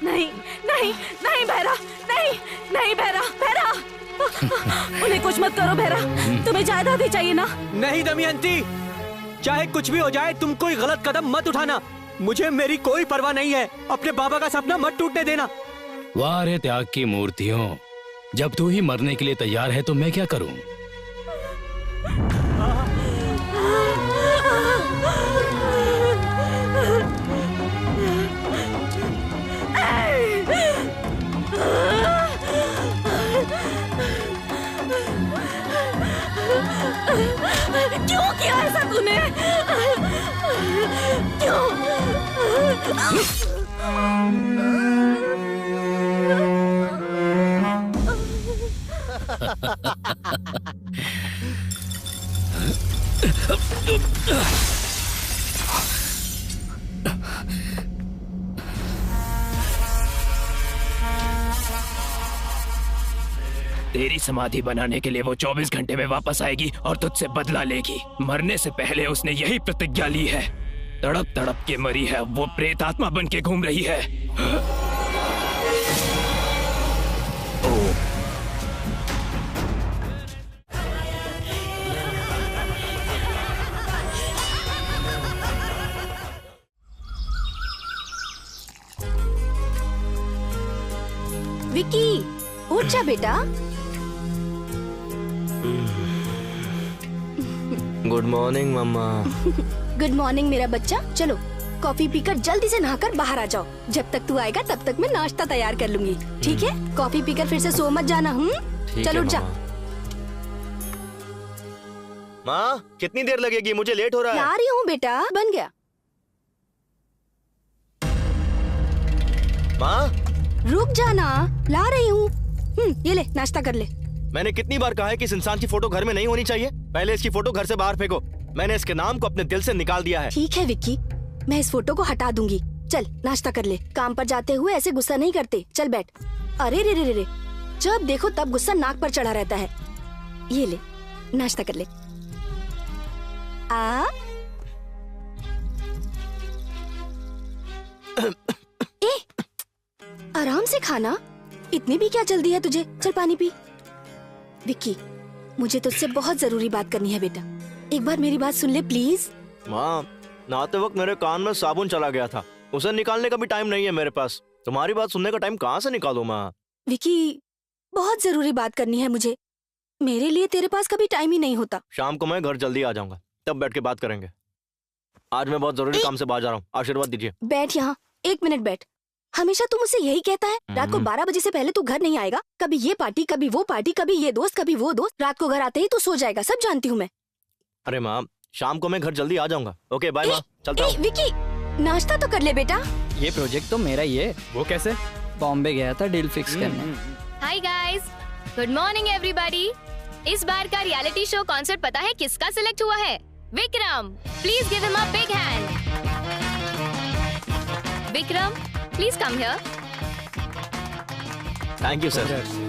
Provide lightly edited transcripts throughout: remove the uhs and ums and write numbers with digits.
नहीं नहीं नहीं बहरा, नहीं नहीं बहरा, बहरा उन्हें कुछ मत करो बहरा, तुम्हें जायदाद ही चाहिए ना? नहीं दमयंती, चाहे कुछ भी हो जाए तुम कोई गलत कदम मत उठाना। मुझे मेरी कोई परवाह नहीं है, अपने बाबा का सपना मत टूटने देना। वाह रे त्याग की मूर्तियों, जब तू ही मरने के लिए तैयार है तो मैं क्या करूं? क्यों किया ऐसा तूने? क्यों? तेरी समाधि बनाने के लिए वो 24 घंटे में वापस आएगी और तुझसे बदला लेगी। मरने से पहले उसने यही प्रतिज्ञा ली है। तड़प तड़प के मरी है, वो प्रेत आत्मा बन के घूम रही है। विकी, उठ जा बेटा। गुड मॉर्निंग मम्मा। गुड मॉर्निंग मेरा बच्चा। चलो कॉफी पीकर जल्दी से नहाकर बाहर आ जाओ। जब तक तू आएगा तब तक मैं नाश्ता तैयार कर लूंगी, ठीक है? कॉफी पीकर फिर से सो मत जाना। चलो उठ जा। माँ, कितनी देर लगेगी? मुझे लेट हो रहा है। ला रही हूँ बेटा, बन गया। माँ, रुक जाना, ला रही हूँ। ये ले, नाश्ता कर ले। मैंने कितनी बार कहा है कि इस इंसान की फोटो घर में नहीं होनी चाहिए। पहले इसकी फोटो घर से बाहर फेंको। मैंने इसके नाम को अपने दिल से निकाल दिया है। ठीक है विक्की, मैं इस फोटो को हटा दूंगी। चल नाश्ता कर ले। काम पर जाते हुए ऐसे गुस्सा नहीं करते। चल बैठ। अरे रे रे रे रे, जब देखो तब गुस्सा नाक पर चढ़ा रहता है। ये ले, नाश्ता कर ले। ए, आराम से खाना, इतनी भी क्या जल्दी है तुझे? चल पानी पी। विक्की, मुझे तुझसे बहुत जरूरी बात करनी है बेटा, एक बार मेरी बात सुन ले प्लीज। माँ, नहाते वक्त मेरे कान में साबुन चला गया था, उसे निकालने का भी टाइम नहीं है मेरे पास। तुम्हारी बात सुनने का टाइम कहाँ से निकालूं माँ? विक्की, बहुत जरूरी बात करनी है मुझे, मेरे लिए तेरे पास कभी टाइम ही नहीं होता। शाम को मैं घर जल्दी आ जाऊंगा, तब बैठ के बात करेंगे। आज मैं बहुत जरूरी काम से बाहर जा रहा हूँ, आशीर्वाद दीजिए। बैठ यहाँ, 1 मिनट बैठ। हमेशा तू मुझसे यही कहता है, रात को 12 बजे से पहले तू घर नहीं आएगा। कभी ये पार्टी, कभी वो पार्टी, कभी ये दोस्त, कभी वो दोस्त। रात को घर आते ही तू सो जाएगा, सब जानती हूँ मैं। अरे माँ, शाम को मैं घर जल्दी आ जाऊंगा। ओके बाय माँ, चलता हूँ। विक्की, नाश्ता तो कर ले बेटा। ये प्रोजेक्ट तो मेरा ही है। वो कैसे? बॉम्बे गया था डील फिक्स करने। Hi guys, good morning everybody. इस बार का रियलिटी शो कॉन्सेप्ट पता है किसका सिलेक्ट हुआ है? Vikram. Please give him a big hand. Vikram, please come here. Thank you sir.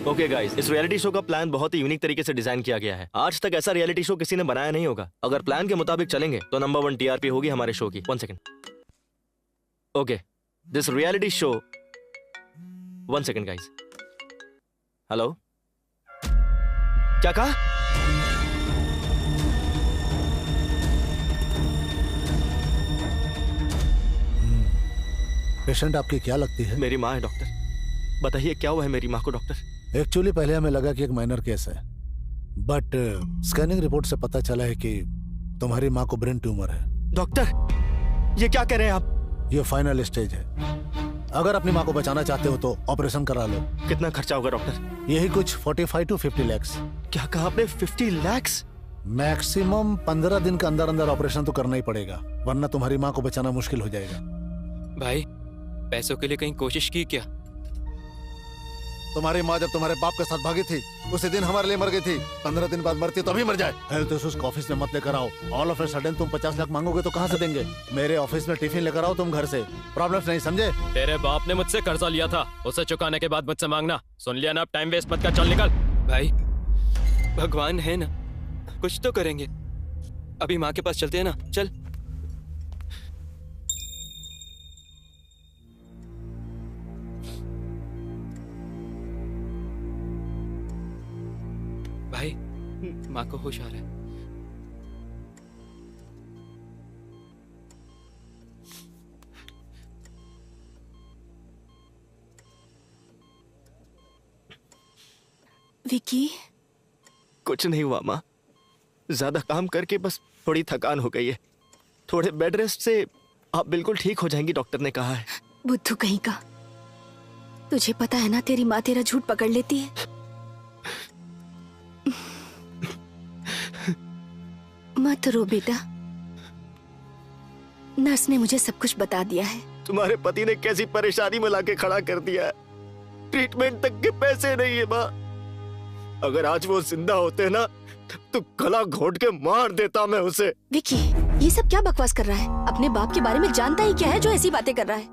Okay guys, इस रियलिटी शो का प्लान बहुत ही यूनिक तरीके से डिजाइन किया गया है। आज तक ऐसा रियलिटी शो किसी ने बनाया नहीं होगा। अगर प्लान के मुताबिक चलेंगे तो नंबर 1 टीआरपी होगी हमारे शो की। 1 second. Okay, this reality show 1 second guys. Hello, क्या कहा? पेशेंट आपकी क्या लगती है? मेरी माँ है डॉक्टर। बताइए क्या हुआ है मेरी माँ को डॉक्टर? एक्चुअली पहले हमें लगा कि एक माइनर केस है, बट स्कैनिंग रिपोर्ट से पता चला है कि तुम्हारी माँ को ब्रेन ट्यूमर है। डॉक्टर, ये क्या कह रहे हैं आप? ये फाइनल स्टेज है। अगर अपनी माँ को बचाना चाहते हो तो ऑपरेशन करा लो। कितना खर्चा होगा डॉक्टर? यही कुछ 45 to 50 लाख। क्या कहा आपने? 50 लाख? मैक्सिमम 15 दिन के अंदर अंदर ऑपरेशन तो करना ही पड़ेगा, वरना तुम्हारी माँ को बचाना मुश्किल हो जाएगा। भाई, पैसों के लिए कहीं कोशिश की क्या? तुम्हारी माँ जब तुम्हारे बाप के साथ भागी थी उसी दिन हमारे लिए मर गई थी। 15 दिन बाद मरती तो अभी मर जाए। हेल्थ इश्यूज को ऑफिस में मत लेकर आओ। ऑल ऑफ ए सडन तुम 50 लाख मांगोगे तो कहाँ से देंगे? मेरे ऑफिस में टिफिन लेकर आओ तुम घर से। प्रॉब्लम्स नहीं समझे? तेरे बाप ने मुझसे कर्जा लिया था, उसे चुकाने के बाद मुझसे मांगना। सुन लिया ना? अब टाइम वेस्ट मत कर, चल निकल। भाई, भगवान है ना, कुछ तो करेंगे। अभी माँ के पास चलते हैं ना, चल। माँ को होश आ रहा है। विकी, कुछ नहीं हुआ माँ, ज्यादा काम करके बस थोड़ी थकान हो गई है। थोड़े बेड रेस्ट से आप बिल्कुल ठीक हो जाएंगी, डॉक्टर ने कहा है। बुद्धू कहीं का, तुझे पता है ना तेरी माँ तेरा झूठ पकड़ लेती है। मत रो बेटा, नर्स ने मुझे सब कुछ बता दिया है। तुम्हारे पति ने कैसी परेशानी में लाके खड़ा कर दिया है। ट्रीटमेंट तक के पैसे नहीं है माँ। अगर आज वो जिंदा होते ना तो गला घोट के मार देता मैं उसे। विकी, ये सब क्या बकवास कर रहा है? अपने बाप के बारे में जानता ही क्या है जो ऐसी बातें कर रहा है?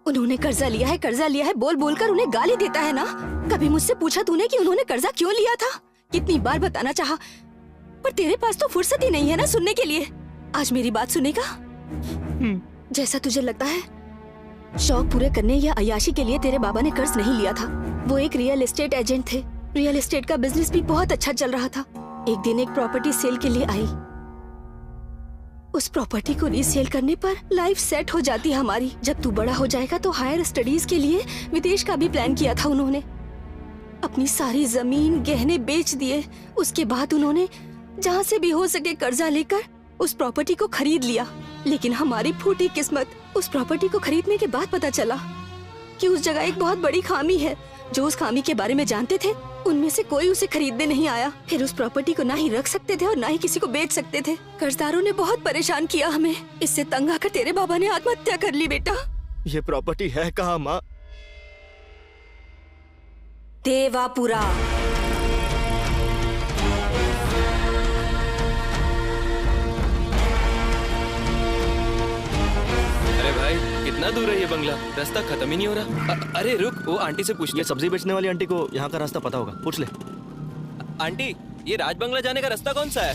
उन्होंने कर्जा लिया है बोल बोल कर उन्हें गाली देता है ना। कभी मुझसे पूछा तूने कि उन्होंने कर्जा क्यों लिया था? कितनी बार बताना चाहा, पर तेरे पास तो फुर्सत ही नहीं है ना सुनने के लिए। आज मेरी बात सुनेगा? जैसा तुझे लगता है, शौक पूरे करने या अय्याशी के लिए तेरे बाबा ने कर्ज नहीं लिया था। वो एक रियल एस्टेट एजेंट थे। रियल एस्टेट का बिजनेस भी बहुत अच्छा चल रहा था। एक दिन एक प्रॉपर्टी सेल के लिए आई। उस प्रॉपर्टी को रीसेल करने पर लाइफ सेट हो जाती हमारी। जब तू बड़ा हो जाएगा तो हायर स्टडीज के लिए विदेश का भी प्लान किया था उन्होंने। अपनी सारी जमीन गहने बेच दिए। उसके बाद उन्होंने जहाँ से भी हो सके कर्जा लेकर उस प्रॉपर्टी को खरीद लिया। लेकिन हमारी फूटी किस्मत, उस प्रॉपर्टी को खरीदने के बाद पता चला कि उस जगह एक बहुत बड़ी खामी है। जो उस खामी के बारे में जानते थे उनमें से कोई उसे खरीदने नहीं आया। फिर उस प्रॉपर्टी को ना ही रख सकते थे और ना ही किसी को बेच सकते थे। कर्जदारों ने बहुत परेशान किया हमें। इससे तंग आकर तेरे बाबा ने आत्महत्या कर ली बेटा। ये प्रॉपर्टी है कहाँ माँ? देवापुरा। अरे भाई, कितना दूर है ये बंगला? रास्ता खत्म ही नहीं हो रहा। अरे रुक, वो आंटी से पूछ ले। ये सब्जी बेचने वाली आंटी को यहाँ का रास्ता पता होगा, पूछ ले। आंटी, ये राज बंगला जाने का रास्ता कौन सा है?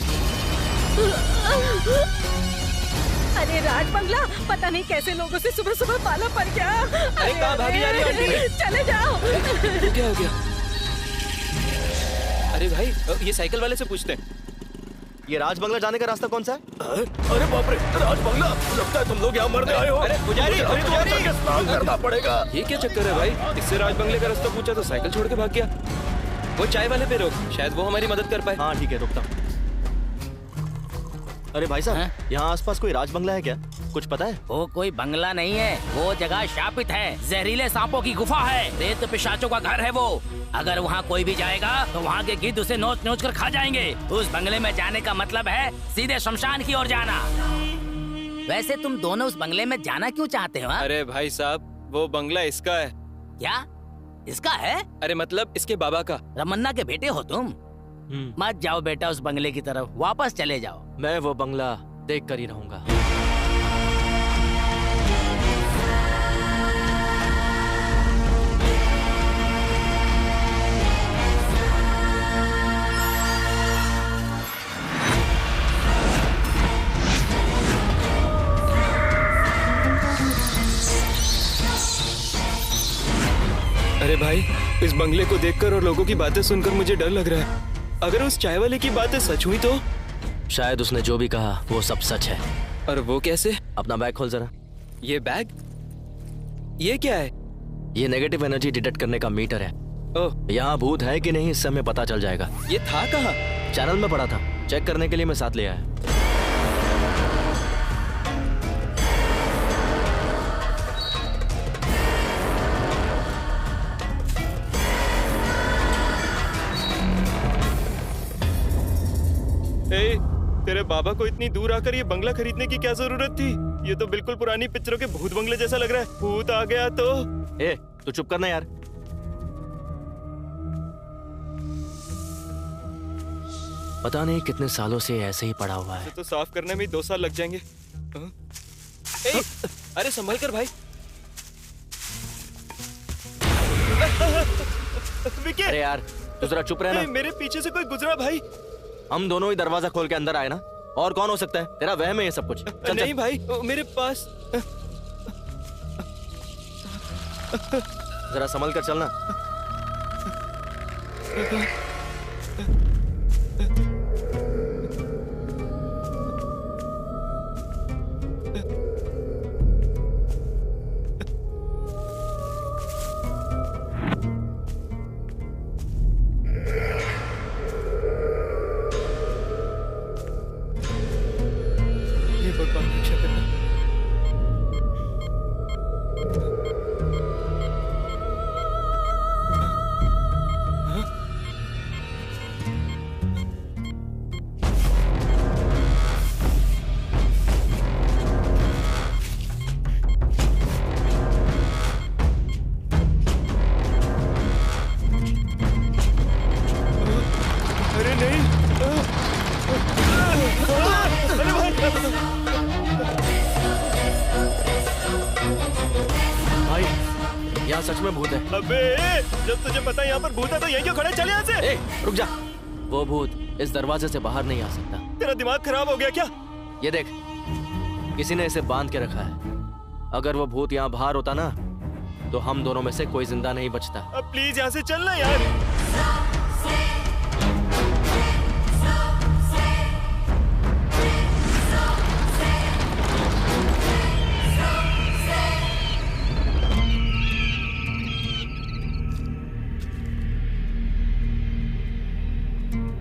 अरे राज बंगला, पता नहीं कैसे लोगों से सुबह सुबह पाला पड़ गया। अरे कहाँ भागी जा रही है आंटी? चले जाओ। अरे, क्या हो गया? अरे भाई, ये साइकिल वाले से पूछते हैं। ये राज बंगला जाने का रास्ता कौन सा है? अरे बाप रे, राज बंगला! लगता है तुम लोग यहाँ मरने आए हो। अरे पुजारी, स्नान करना पड़ेगा। ये क्या चक्कर है भाई? इससे राज बंगले का रास्ता पूछा तो साइकिल छोड़ के भाग गया। वो चाय वाले पे रोक, शायद वो हमारी मदद कर पाए। हाँ ठीक है, रुकता हूँ। अरे भाई साहब, यहाँ आसपास कोई राज बंगला है क्या? कुछ पता है? वो कोई बंगला नहीं है, वो जगह शापित है। जहरीले सांपों की गुफा है, रेत पिशाचों का घर है वो। अगर वहाँ कोई भी जाएगा तो वहाँ के गिद्ध उसे नोच नोच कर खा जाएंगे। उस बंगले में जाने का मतलब है सीधे शमशान की ओर जाना। वैसे तुम दोनों उस बंगले में जाना क्यों चाहते हो? अरे भाई साहब, वो बंगला इसका है। क्या इसका है? अरे मतलब इसके बाबा का। रमन्ना के बेटे हो तुम? मत जाओ बेटा उस बंगले की तरफ, वापस चले जाओ। मैं वो बंगला देख कर ही रहूंगा। अरे भाई, इस बंगले को देखकर और लोगों की बातें सुनकर मुझे डर लग रहा है। अगर उस चाय वाले की बातें सच हुई तो? शायद उसने जो भी कहा वो सब सच है। और वो कैसे? अपना बैग खोल जरा। ये बैग? ये क्या है? ये नेगेटिव एनर्जी डिटेक्ट करने का मीटर है। ओह, यहाँ भूत है कि नहीं इससे हमें पता चल जाएगा। ये था कहाँ? चैनल में पड़ा था, चेक करने के लिए मैं साथ ले आया। तेरे बाबा को इतनी दूर आकर ये बंगला खरीदने की क्या जरूरत थी? ये तो बिल्कुल पुरानी पिक्चरों के भूत बंगले जैसा लग रहा है। भूत आ गया तो? ए, तू चुप करना यार। पता नहीं कितने सालों से ऐसे ही पड़ा हुआ है। तो साफ करने में 2 साल लग जाएंगे। अरे संभल कर भाई। विकी! अरे यार, तू जरा चुप रहना। मेरे पीछे से कोई गुजरा भाई। हम दोनों ही दरवाजा खोल के अंदर आए ना, और कौन हो सकता है? तेरा वहम है ये सब कुछ। चल, नहीं चल। भाई, मेरे पास। जरा संभल कर चलना। यहाँ सच में भूत है। अबे जब तुझे पता है यहाँ पर भूत है तो यहीं क्यों खड़े, चले यहाँ से। ए, रुक जा। वो भूत इस दरवाजे से बाहर नहीं आ सकता। तेरा दिमाग खराब हो गया क्या? ये देख, किसी ने इसे बांध के रखा है। अगर वो भूत यहाँ बाहर होता ना तो हम दोनों में से कोई जिंदा नहीं बचता। अब प्लीज यहाँ से चलना यार।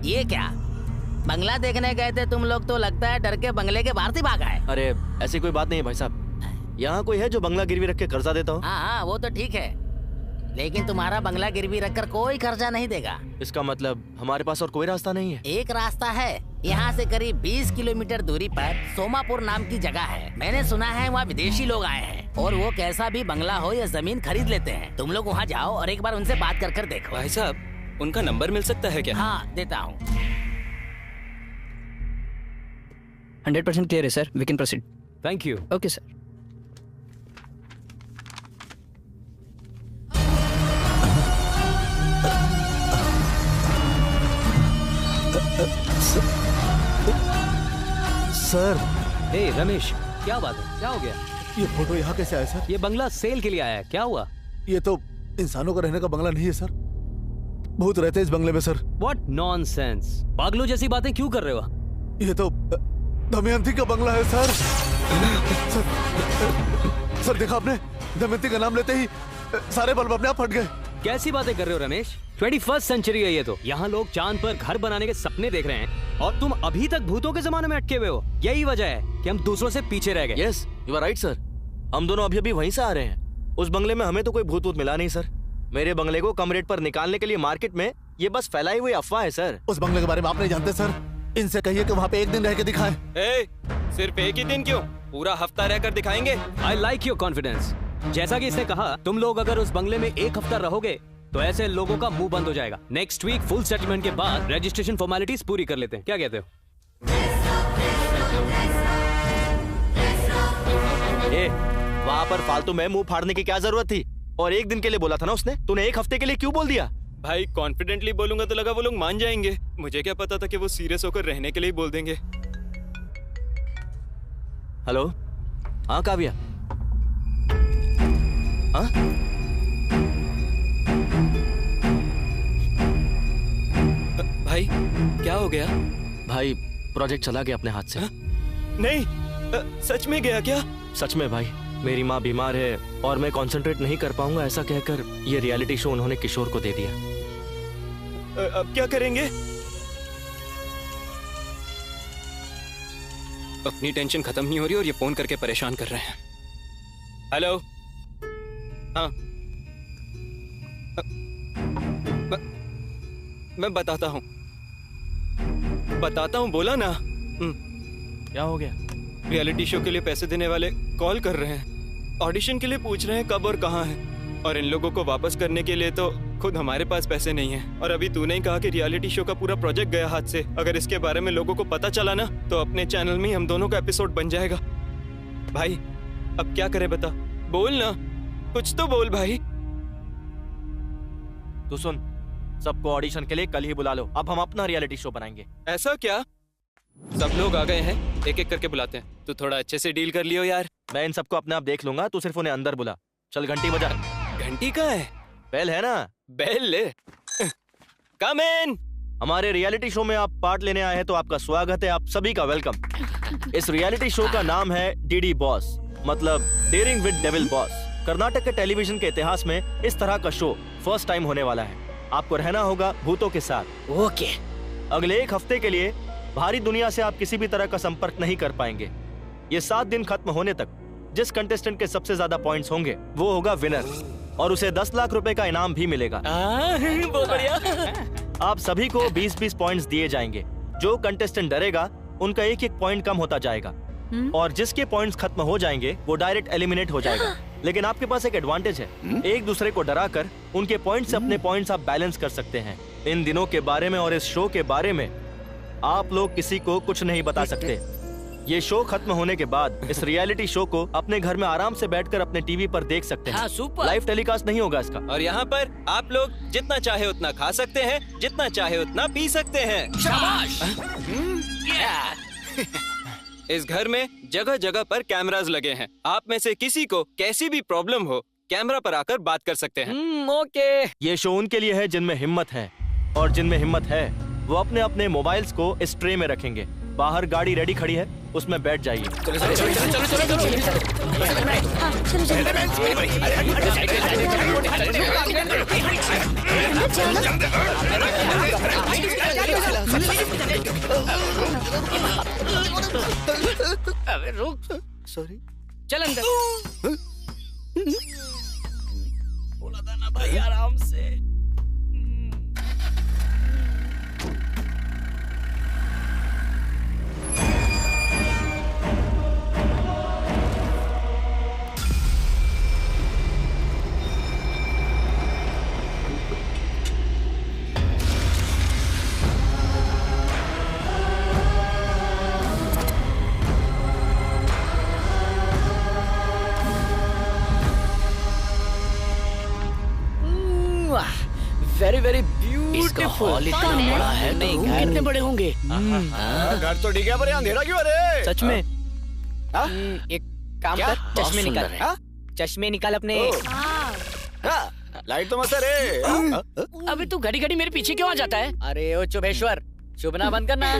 ये क्या बंगला देखने गए थे तुम लोग, तो लगता है डर के बंगले के बाहर से भागा है। अरे ऐसी कोई बात नहीं है भाई साहब। यहाँ कोई है जो बंगला गिरवी रख के कर्जा देता हो? हाँ वो तो ठीक है, लेकिन तुम्हारा बंगला गिरवी रखकर कोई कर्जा नहीं देगा। इसका मतलब हमारे पास और कोई रास्ता नहीं है? एक रास्ता है, यहाँ से करीब 20 किलोमीटर दूरी पर सोमापुर नाम की जगह है। मैंने सुना है वहाँ विदेशी लोग आए हैं और वो कैसा भी बंगला हो या जमीन खरीद लेते हैं। तुम लोग वहाँ जाओ और एक बार उनसे बात कर देखो। भाई साहब उनका नंबर मिल सकता है क्या? हाँ देता हूँ। 100% क्लियर है sir, we can proceed. Thank you. Okay sir. Sir. ए रमेश, क्या बात है, क्या हो गया? ये फोटो यहाँ कैसे आया सर? ये बंगला सेल के लिए आया है, क्या हुआ? ये तो इंसानों का रहने का बंगला नहीं है सर, भूत रहते हैं इस बंगले में सर। What nonsense! पागलों जैसी बातें क्यों कर रहे हो? ये तो दमयंती का बंगला है सर। सर देखा आपने, दमयंती का नाम लेते ही सारे बल्ब अपने आप फट गए। कैसी बातें कर रहे हो रमेश? 21st सेंचुरी है ये तो। यहाँ लोग चांद पर घर बनाने के सपने देख रहे हैं और तुम अभी तक भूतों के जमाने में अटके हुए हो। यही वजह है कि हम दूसरों से पीछे रह गए। Yes you are right sir, हम दोनों अभी अभी वहीं से आ रहे हैं। उस बंगले में हमें तो कोई भूत मिला नहीं सर। मेरे बंगले को कम रेट पर निकालने के लिए मार्केट में ये बस फैलाई हुई अफवाह है सर। उस बंगले के बारे में आप नहीं जानते सर, इनसे कहिए कि वहाँ पे एक दिन रह के दिखाएं। सिर्फ एक ही दिन क्यों, पूरा हफ्ता रहकर दिखाएंगे। I like your confidence. जैसा कि इसने कहा, तुम लोग अगर उस बंगले में एक हफ्ता रहोगे तो ऐसे लोगों का मुंह बंद हो जाएगा। नेक्स्ट वीक फुल सेटलमेंट के बाद रजिस्ट्रेशन फॉर्मेलिटीज पूरी कर लेते हैं, क्या कहते हो? वहाँ पर फालतू में मुंह फाड़ने की क्या जरूरत थी? और एक दिन के लिए बोला था ना उसने, तूने एक हफ्ते के लिए क्यों बोल दिया? भाई कॉन्फिडेंटली बोलूंगा तो लगा वो लोग मान जाएंगे। मुझे क्या पता था कि वो सीरियस होकर रहने के लिए बोल देंगे। हेलो, हाँ काव्या। हाँ भाई क्या हो गया? भाई प्रोजेक्ट चला गया अपने हाथ से। नहीं, सच में गया क्या? सच में भाई, मेरी माँ बीमार है और मैं कंसंट्रेट नहीं कर पाऊंगा, ऐसा कहकर ये रियलिटी शो उन्होंने किशोर को दे दिया। अब क्या करेंगे? अपनी टेंशन खत्म नहीं हो रही और ये फोन करके परेशान कर रहे हैं। हेलो, हाँ मैं बताता हूँ बोला ना। क्या हो गया? रियलिटी शो के लिए पैसे देने वाले कॉल कर रहे हैं, ऑडिशन के लिए पूछ रहे हैं कब और कहाँ है, और इन लोगों को वापस करने के लिए तो खुद हमारे पास पैसे नहीं हैं। और अभी तूने ही कहा कि रियलिटी शो का पूरा प्रोजेक्ट गया हाथ से। अगर इसके बारे में लोगों को पता चला ना तो अपने चैनल में हम दोनों का एपिसोड बन जाएगा। भाई अब क्या करें बता, बोल ना, कुछ तो बोल भाई। तू सुन, सबको ऑडिशन के लिए कल ही बुला लो, अब हम अपना रियलिटी शो बनाएंगे। ऐसा क्या? सब लोग आ गए हैं, एक एक करके बुलाते हैं। तू थोड़ा अच्छे से डील कर लियो यार। मैं इन सबको अपने आप देख लूंगा, तू सिर्फ उन्हें अंदर बुला। चल घंटी बजा। घंटी कहाँ है? बेल है ना? बेल ले। कम इन। हमारे रियलिटी शो में आप पार्ट लेने आए हैं तो आपका स्वागत है, आप सभी का वेलकम। इस रियलिटी शो का नाम है डीडी बॉस, मतलब daring with devil boss. Karnataka के टेलीविजन के इतिहास में इस तरह का शो फर्स्ट टाइम होने वाला है। आपको रहना होगा भूतों के साथ। ओके। अगले एक हफ्ते के लिए बाहरी दुनिया से आप किसी भी तरह का संपर्क नहीं कर पाएंगे। ये 7 दिन खत्म होने तक जिस कंटेस्टेंट के सबसे ज्यादा पॉइंट्स होंगे वो होगा विनर, और उसे 10 लाख रुपए का इनाम भी मिलेगा। बहुत बढ़िया। आप सभी को 20-20 पॉइंट्स दिए जाएंगे। जो कंटेस्टेंट डरेगा उनका एक एक पॉइंट कम होता जाएगा, और जिसके पॉइंट्स खत्म हो जाएंगे वो डायरेक्ट एलिमिनेट हो जाएगा। लेकिन आपके पास एक एडवांटेज है, एक दूसरे को डराकर उनके पॉइंट से अपने पॉइंट्स आप बैलेंस कर सकते हैं। इन दिनों के बारे में और इस शो के बारे में आप लोग किसी को कुछ नहीं बता सकते। ये शो खत्म होने के बाद इस रियलिटी शो को अपने घर में आराम से बैठकर अपने टीवी पर देख सकते हैं। हाँ, सुपर। लाइव टेलीकास्ट नहीं होगा इसका। और यहाँ पर आप लोग जितना चाहे उतना खा सकते हैं, जितना चाहे उतना पी सकते हैं। शाबाश। इस घर में जगह जगह पर कैमरास लगे हैं। आप में से किसी को कैसी भी प्रॉब्लम हो, कैमरा पर आकर बात कर सकते हैं। ओके। ये शो उनके लिए है जिनमें हिम्मत है, और जिनमें हिम्मत है वो अपने अपने मोबाइल्स को इस ट्रे में रखेंगे। बाहर गाड़ी रेडी खड़ी है, उसमें बैठ जाइए। अबे रुक। सॉरी। चल अंदर। बोला था ना भाई आराम से। वेरी वेरी इसका ब्यूटीफुल। हॉल इतना बड़ा है, नहीं घर कितने बड़े होंगे? घर तो ठीक है पर अंधेरा क्यों है? सच में। एक काम क्या? कर, बहुत चश्मे निकाल। सुंदर है। चश्मे निकाल अपने। लाइट तो मस्त है रे। अबे तू घड़ी घड़ी मेरे पीछे क्यों आ जाता है? अरे ओ चुभेश्वर, चुभना बंद करना।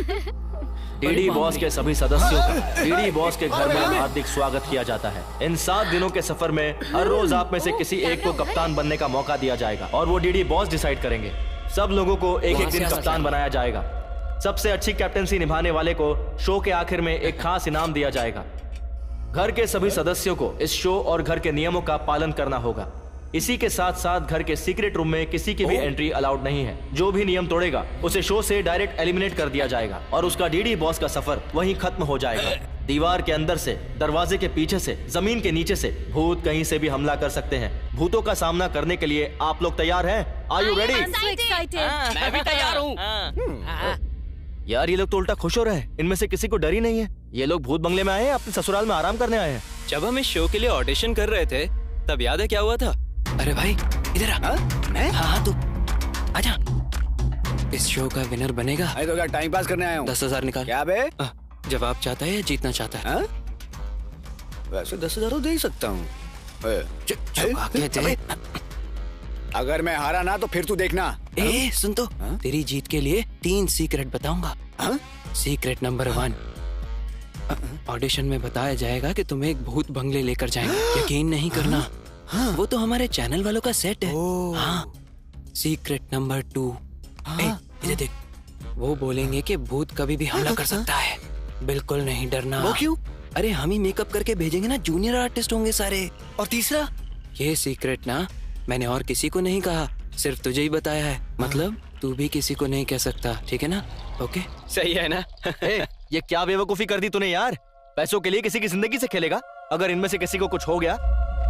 डीडी बॉस के सभी सदस्यों का डीडी बॉस के घर में हार्दिक स्वागत किया जाता है। इन 7 दिनों के सफर में हर रोज आप में से किसी एक को कप्तान बनने का मौका दिया जाएगा, और वो डीडी बॉस डिसाइड करेंगे। सब लोगों को एक एक दिन कप्तान बनाया जाएगा। सबसे अच्छी कैप्टेंसी निभाने वाले को शो के आखिर में एक खास इनाम दिया जाएगा। घर के सभी सदस्यों को इस शो और घर के नियमों का पालन करना होगा। इसी के साथ साथ घर के सीक्रेट रूम में किसी की भी एंट्री अलाउड नहीं है। जो भी नियम तोड़ेगा उसे शो से डायरेक्ट एलिमिनेट कर दिया जाएगा, और उसका डीडी बॉस का सफर वहीं खत्म हो जाएगा। दीवार के अंदर से, दरवाजे के पीछे से, जमीन के नीचे से भूत कहीं से भी हमला कर सकते हैं। भूतों का सामना करने के लिए आप लोग तैयार हैं? Are you ready? मैं भी तैयार हूँ। यार ये लोग तो उल्टा खुश हो रहे हैं। इनमें से किसी को डर ही नहीं है। ये लोग भूत बंगले में आए हैं, अपने ससुराल में आराम करने आए हैं। जब हम इस शो के लिए ऑडिशन कर रहे थे, तब याद है क्या हुआ था? अरे भाई इधर आ। मैं? हाँ तू आजा। इस शो का विनर बनेगा। अरे तो क्या टाइम पास करने आया हूँ? 10,000 निकाल। क्या बे? जवाब चाहता है या जीतना चाहता है? वैसे 10,000 तो दे ही सकता हूँ। अगर मैं हारा ना तो फिर तू देखना। ए सुन तो, तेरी जीत के लिए 3 सीक्रेट बताऊंगा। सीक्रेट नंबर 1, ऑडिशन में बताया जाएगा कि तुम्हें एक भूत बंगले लेकर जाएंगे। यकीन नहीं करना, वो तो हमारे चैनल वालों का सेट है। हाँ। सीक्रेट नंबर 2, इधर देख, वो बोलेंगे कि भूत कभी भी हमला कर सकता है। बिल्कुल नहीं डरना। वो क्यों? अरे हम ही मेकअप करके भेजेंगे ना, जूनियर आर्टिस्ट होंगे सारे। और तीसरा? ये सीक्रेट ना मैंने और किसी को नहीं कहा, सिर्फ तुझे ही बताया है। मतलब तू भी किसी को नहीं कह सकता, ठीक है ना? ओके, सही है ना? ये क्या बेवकूफी कर दी तूने यार? पैसों के लिए किसी की जिंदगी से खेलेगा? अगर इनमें से किसी को कुछ हो गया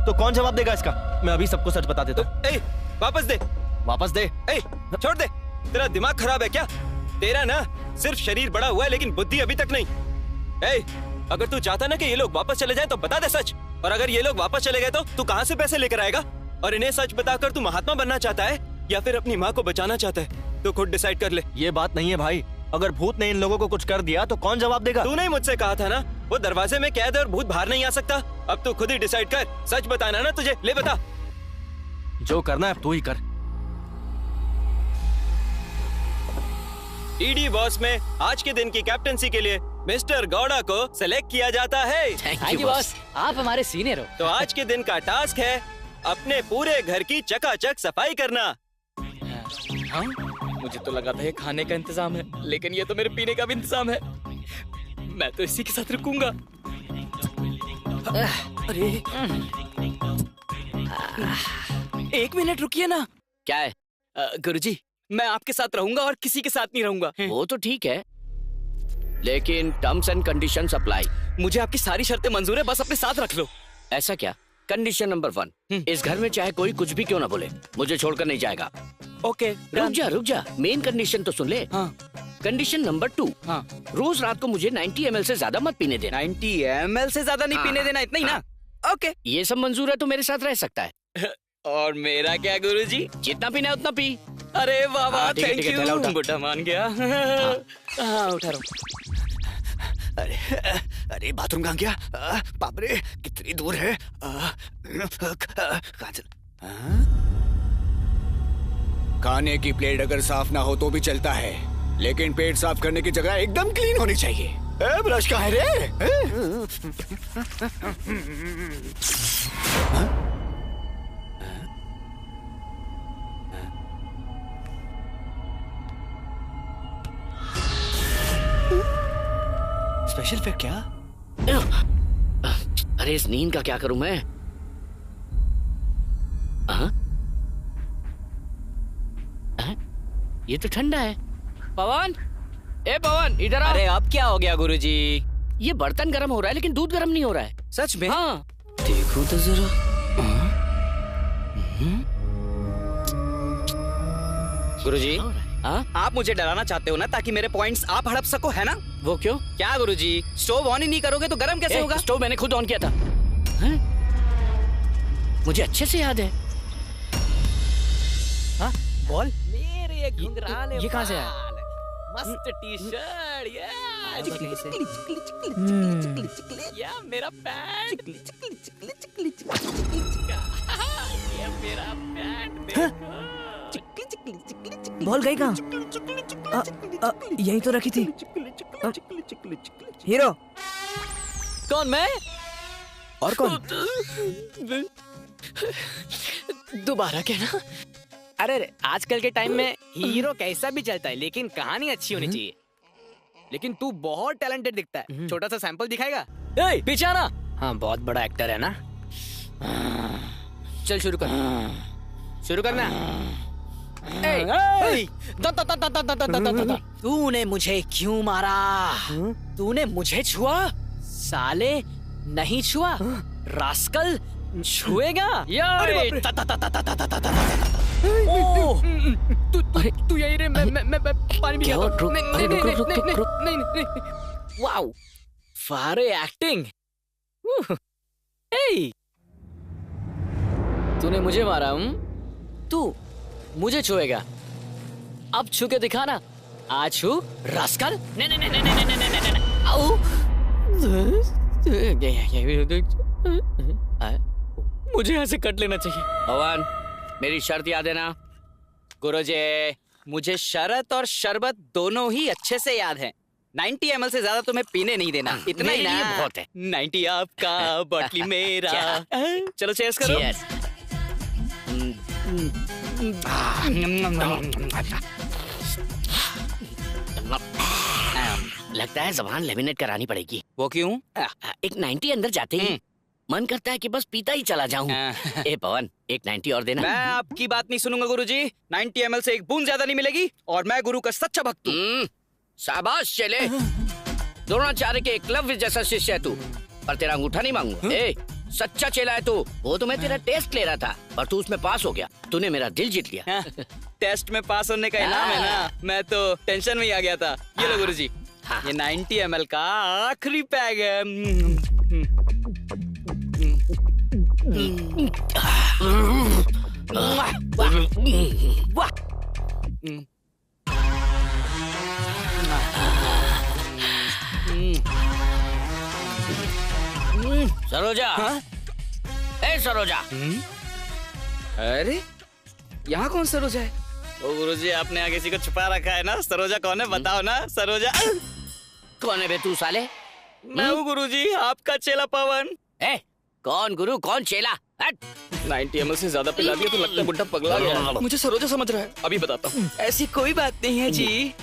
तो कौन जवाब देगा इसका? मैं अभी सबको सच बता देता हूँ। वापस दे। वापस दे। छोड़ दे। तेरा दिमाग खराब है क्या? तेरा ना सिर्फ शरीर बड़ा हुआ है, लेकिन बुद्धि अभी तक नहीं। अगर तू चाहता ना कि ये लोग वापस चले जाएं तो बता दे सच। और अगर ये लोग वापस चले गए तो तू कहाँ से पैसे लेकर आएगा? और इन्हें सच बताकर तू महात्मा बनना चाहता है या फिर अपनी माँ को बचाना चाहता है? तो खुद डिसाइड कर ले। ये बात नहीं है भाई। अगर भूत ने इन लोगों को कुछ कर दिया तो कौन जवाब देगा? तूने ही मुझसे कहा था ना, वो दरवाजे में कैद है और भूत बाहर नहीं आ सकता। अब तू खुद ही डिसाइड कर। सच बताना ना तुझे। ले बता। जो करना है तू ही कर। डीडी बॉस में आज के दिन की कैप्टेंसी के लिए मिस्टर गौड़ा को सिलेक्ट किया जाता है। थैंक यू बॉस, आप हमारे सीनियर हो। तो आज के दिन का टास्क है अपने पूरे घर की चकाचक सफाई करना। हाँ? मुझे तो लगा था ये खाने का इंतजाम है, लेकिन ये तो मेरे पीने का भी इंतजाम है। मैं तो इसी के साथ रुकूंगा। अरे 1 मिनट रुकिए ना। क्या है? गुरुजी, मैं आपके साथ रहूंगा और किसी के साथ नहीं रहूंगा। वो तो ठीक है, लेकिन टर्म्स एंड कंडीशंस अप्लाई। मुझे आपकी सारी शर्तें मंजूर है, बस अपने साथ रख लो। ऐसा क्या? कंडीशन नंबर 1, इस घर में चाहे कोई कुछ भी क्यों ना बोले, मुझे छोड़कर नहीं जाएगा। ओके। रुक जा, मेन कंडीशन तो सुन ले। हाँ। कंडीशन नंबर 2, हाँ। रोज रात को मुझे 90 ml से ज्यादा मत पीने देना। 90 ml से ज्यादा नहीं पीने देना, इतना ही ना? ओके। ये सब मंजूर है तो मेरे साथ रह सकता है। और मेरा क्या गुरुजी? जितना पीना है उतना पी। अरे वाह वाह, ठीक है, थैंक ठीक है, थैला उठा। यू, बुढ़ा मान गया। हाँ उठा रहा हूँ। अरे बाथरूम कहाँ गया? बाप रे, कितनी दूर है? कहाँ चल? खाने की प्लेट अगर साफ ना हो तो भी चलता है, लेकिन पेट साफ करने की जगह एकदम क्लीन होनी चाहिए। ब्रश कहाँ है रे? स्पेशल फिर क्या? अरे इस नींद का क्या करूं मैं? ये तो ठंडा है। पवन, ए पवन इधर आ। अरे अब क्या हो गया गुरुजी? ये बर्तन गर्म हो रहा है लेकिन दूध गर्म नहीं हो रहा है। सच में? हाँ। देखो तो जरा। गुरुजी, आप मुझे डराना चाहते हो ना, ताकि मेरे पॉइंट्स आप हड़प सको, है ना? वो क्यों? क्या गुरुजी, स्टोव ऑन ही नहीं करोगे तो गर्म कैसे होगा? स्टोव मैंने खुद ऑन किया था। मुझे अच्छे से याद है। हाँ? बॉल? मेरे घुंघराले ये कहाँ से आया? मस्त टी शर्ट, या मेरा पैंट, ये मेरा पैंट बॉल गई कहाँ? यही तो रखी थी। हीरो कौन? मैं? और कौन? दोबारा कहना। अरे आजकल के टाइम में हीरो कैसा भी चलता है, लेकिन कहानी अच्छी होनी चाहिए। लेकिन तू बहुत टैलेंटेड दिखता है, छोटा सा सैंपल दिखाएगा? ए, पीछे आना। हाँ, बहुत बड़ा एक्टर है ना। चल शुरू कर। शुरू करना। तूने मुझे क्यों मारा? तूने मुझे छुआ? साले नहीं छुआ, रास्कल छुएगा। तू यही रे, मैं पानी भी वाओ, फारे एक्टिंग। तूने मुझे मारा? तू मुझे छुएगा? अब छू के दिखाना। आ छू, रास्कल। मुझे ऐसे कट लेना चाहिए। पवन, मेरी शर्त याद है ना? गुरुजी, मुझे शरत और शरबत दोनों ही अच्छे से याद है। 90 ml से ज्यादा तुम्हें पीने नहीं देना, इतना ही ना? बहुत है। 90 आपका, बॉटली मेरा। चलो चेयर्स करो। Cheers। लगता है ज़बान लेमिनेट करानी पड़ेगी। वो क्यों? एक 90 अंदर जाते ही मन करता है कि बस पीता ही चला जाऊं। ए पवन, एक 90 और देना। मैं आपकी बात नहीं सुनूंगा गुरुजी। 90 ml से एक बूंद ज्यादा नहीं मिलेगी, और मैं गुरु का सच्चा भक्त हूँ। शाबाश चले। द्रोणाचार्य के एकलव्य जैसा शिष्य है तू, पर तेरा अंगूठा नहीं मांगूंगा। ए, सच्चा चेला है तू। वो तो मैं तेरा टेस्ट ले रहा था, पर तू उसमें पास हो गया। तूने मेरा दिल जीत लिया। टेस्ट में पास होने का इनाम है ना? मैं तो टेंशन में ही आ गया था। ये लो गुरुजी, ये 90 ml का आखिरी पैग है। वाह। सरोजा। ए सरोजा। अरे यहाँ कौन सरोजा है? ओ गुरुजी, आपने आगे किसी को छुपा रखा है ना? सरोजा कौन है बताओ ना? सरोजा कौन है बे तू साले? मैं हूँ गुरुजी, आपका चेला पवन। ए, कौन गुरु कौन चेला? 90 ml से ज्यादा पिला दिया तो लगता है बुढ़ा पगला गया। मुझे सरोजा समझ रहा है, अभी बताता हूँ। ऐसी कोई बात नहीं है जी।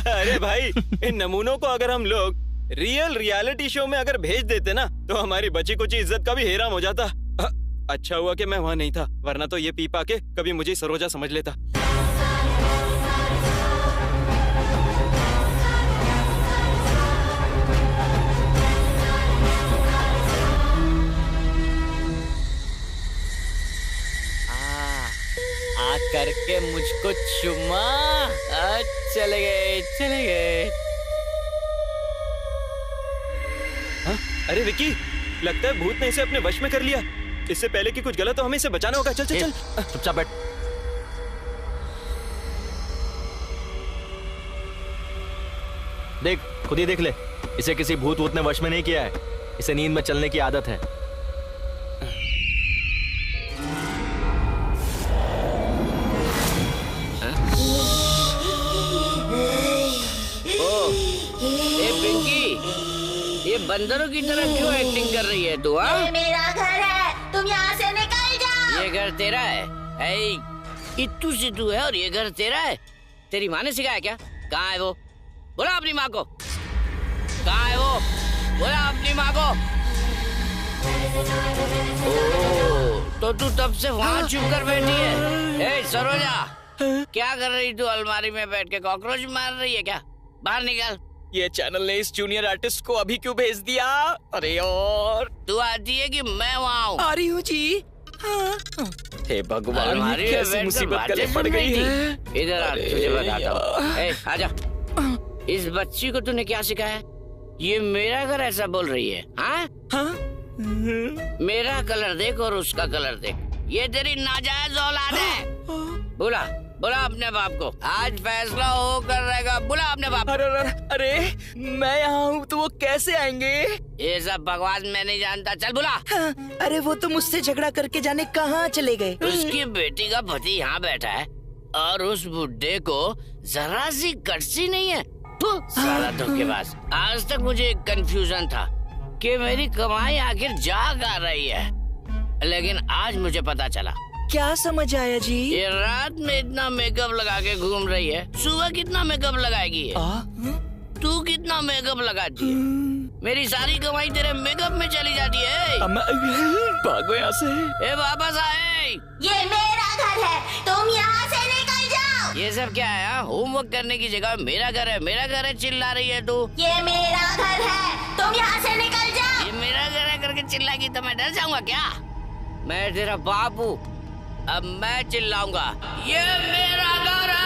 अरे भाई, इन नमूनों को अगर हम लोग रियलिटी शो में अगर भेज देते ना, तो हमारी बची कुछ इज्जत का भी हेराम हो जाता। अच्छा हुआ कि मैं वहाँ नहीं था, वरना तो ये पी पा के कभी मुझे सरोजा समझ लेता। करके के मुझको चुम्मा। चले गए चले गए। हाँ? अरे विकी, लगता है भूत ने इसे अपने वश में कर लिया। इससे पहले कि कुछ गलत हो हमें इसे बचाना होगा। चल चल चल। चुपचाप बैठ। देख, खुद ही देख ले, इसे किसी भूत वूत ने वश में नहीं किया है। इसे नींद में चलने की आदत है। ए पिंकी, ये बंदरों की तरह क्यों एक्टिंग कर रही है तू? ये मेरा घर है, तुम यहाँ से निकल जाओ। ये घर तेरा है? इत्तू सिद्धू है और ये घर तेरा है? तेरी माँ ने सिखाया क्या? कहाँ है वो? बोला अपनी माँ को। कहाँ है वो? बोला अपनी माँ को। तो तू तब से वहाँ छुप कर बैठी है। ए सरोजा, क्या कर रही तू? अलमारी में बैठ के कॉकरोच मार रही है क्या? बाहर निकल। ये चैनल ने इस जूनियर आर्टिस्ट को अभी क्यों भेज दिया? अरे और तू आती है कि मैं वहाँ हूँ? आ रही हूँ जी। हाँ। हे भगवान, अलमारी में कैसी बैठ कर मुसीबत गले बातें पड़ सुन गई रही है। थी। इधर आ, तुझे बताता हूँ। ए, आजा। इस बच्ची को तूने क्या सिखाया? ये मेरा घर ऐसा बोल रही है? हाँ? हाँ? मेरा कलर देख और उसका कलर देख। ये तेरी नाजायज औलाद है। बोला बोला अपने बाप को। आज फैसला होकर रहेगा। बोला अपने बाप। अरे मैं यहाँ हूँ तो वो कैसे आएंगे? ये सब बकवास मैं नहीं जानता। चल बोला। हाँ, अरे वो तो मुझसे झगड़ा करके जाने कहाँ चले गए। उसकी बेटी का पति यहाँ बैठा है और उस बुड्ढे को जरा सी कटसी नहीं है। साला धोखेबाज। आज तक मुझे एक कंफ्यूजन था कि मेरी कमाई आखिर जा कहाँ रही है, लेकिन आज मुझे पता चला। क्या समझ आया जी? ये रात में इतना मेकअप लगा के घूम रही है, सुबह कितना मेकअप लगाएगी ये? तू कितना मेकअप लगाती है? मेरी सारी कमाई तेरे मेकअप में चली जाती है। भागो यहाँ से। ए वापस आए। ये मेरा घर है, तुम यहाँ से निकल जाओ। ये सब क्या है? होमवर्क करने की जगह मेरा घर है चिल्ला रही है तू। ये मेरा घर है, तुम यहाँ से निकल जाओ। ये मेरा घर है करके चिल्लाएगी तो मैं डर जाऊंगा क्या? मैं तेरा बाप हूँ, अब मैं चिल्लाऊंगा। ये मेरा घर है।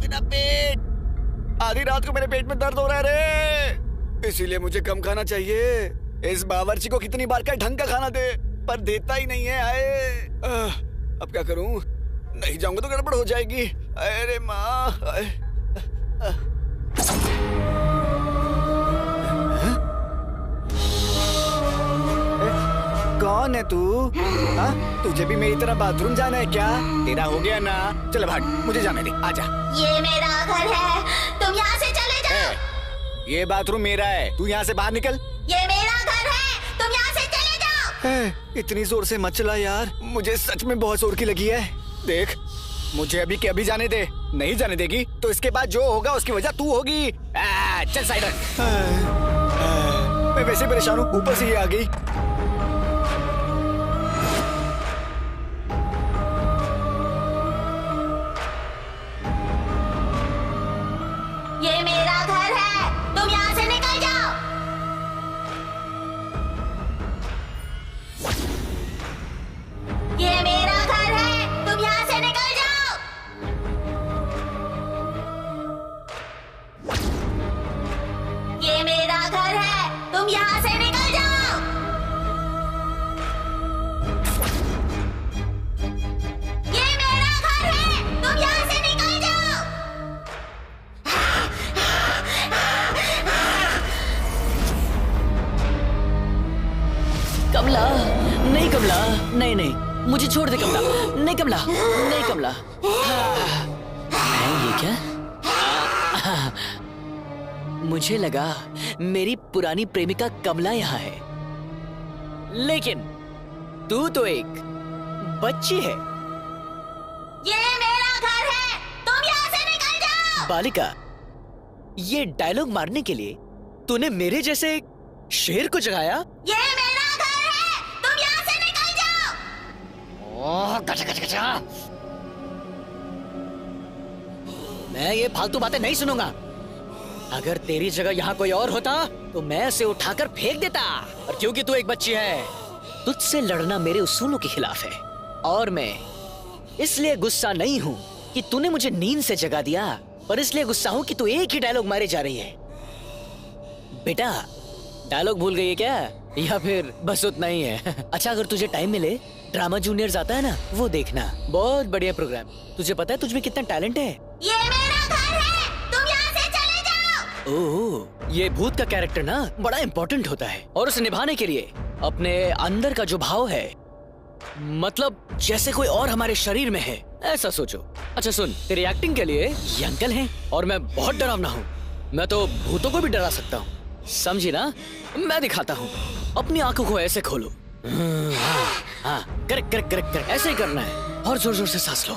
मेरा पेट, आधी रात को मेरे पेट में दर्द हो रहा है रे। इसीलिए मुझे कम खाना चाहिए। इस बावर्ची को कितनी बार का ढंग का खाना दे, पर देता ही नहीं है। आए अब क्या करूं? नहीं जाऊंगा तो गड़बड़ हो जाएगी। अरे माँ, कौन है तू? हाँ, तुझे भी मेरी तरह बाथरूम जाना है क्या? तेरा हो गया ना, चल भाग, मुझे जाने दे, आजा। ये मेरा घर है, तुम यहाँ से चले जाओ। ये बाथरूम मेरा है, तू यहाँ से बाहर निकल। ये मेरा घर है, तुम यहाँ से चले जाओ। इतनी जोर से मत चला यार, मुझे सच में बहुत जोर की लगी है। देख, मुझे अभी के अभी जाने दे। नहीं जाने देगी तो इसके बाद जो होगा उसकी वजह तू होगी। चल साइड रख। मैं वैसे परेशान हूँ, ऊपर से ये आ गई। ये मेरा घर है, तुम यहाँ से निकल जाओ। ये मेरा घर है, तुम यहाँ से निकल जाओ। ये मेरा घर है, तुम यहाँ से निकल जाओ। ये मेरा घर है, तुम यहाँ से निकल जाओ। कमला, नहीं कमला, नहीं नहीं, मुझे छोड़ दे कमला। नहीं कमला, नहीं कमला। ये क्या? मुझे लगा मेरी पुरानी प्रेमिका कमला यहाँ है, लेकिन तू तो एक बच्ची है। ये मेरा घर है, तुम यहाँ से निकल जाओ। बालिका, ये डायलॉग मारने के लिए तूने मेरे जैसे एक शेर को जगाया? ये मेरा घर है, तुम यहाँ से निकल जाओ। गचा। मैं ये फालतू बातें नहीं सुनूंगा। अगर तेरी जगह यहाँ कोई और होता तो मैं उसे उठाकर फेंक देता। और क्योंकि तू एक बच्ची है, तुझसे लड़ना मेरे उसूलों के खिलाफ है। और मैं इसलिए गुस्सा नहीं हूँ कि तूने मुझे नींद से जगा दिया, पर इसलिए गुस्सा हूँ कि तू एक ही डायलॉग मारे जा रही है। बेटा, डायलॉग भूल गई है क्या, या फिर बस उतना ही है? अच्छा, अगर तुझे टाइम मिले, ड्रामा जूनियर्स आता है ना, वो देखना, बहुत बढ़िया प्रोग्राम। तुझे पता है तुझ में कितना टैलेंट है? ये मेरा घर है, तुम यहाँ से चले जाओ। ओह, ये भूत का कैरेक्टर ना बड़ा इम्पोर्टेंट होता है, और उसे निभाने के लिए अपने अंदर का जो भाव है, मतलब जैसे कोई और हमारे शरीर में है, ऐसा सोचो। अच्छा सुन, तेरी एक्टिंग के लिए ये अंकल हैं, और मैं बहुत डरावना हूँ। मैं तो भूतों को भी डरा सकता हूँ, समझी ना? मैं दिखाता हूँ। अपनी आंखों को ऐसे खोलो। हाँ, करेक्ट करेक्ट करेक्ट करेक्ट, ऐसे ही करना है, और जोर जोर से सांस लो।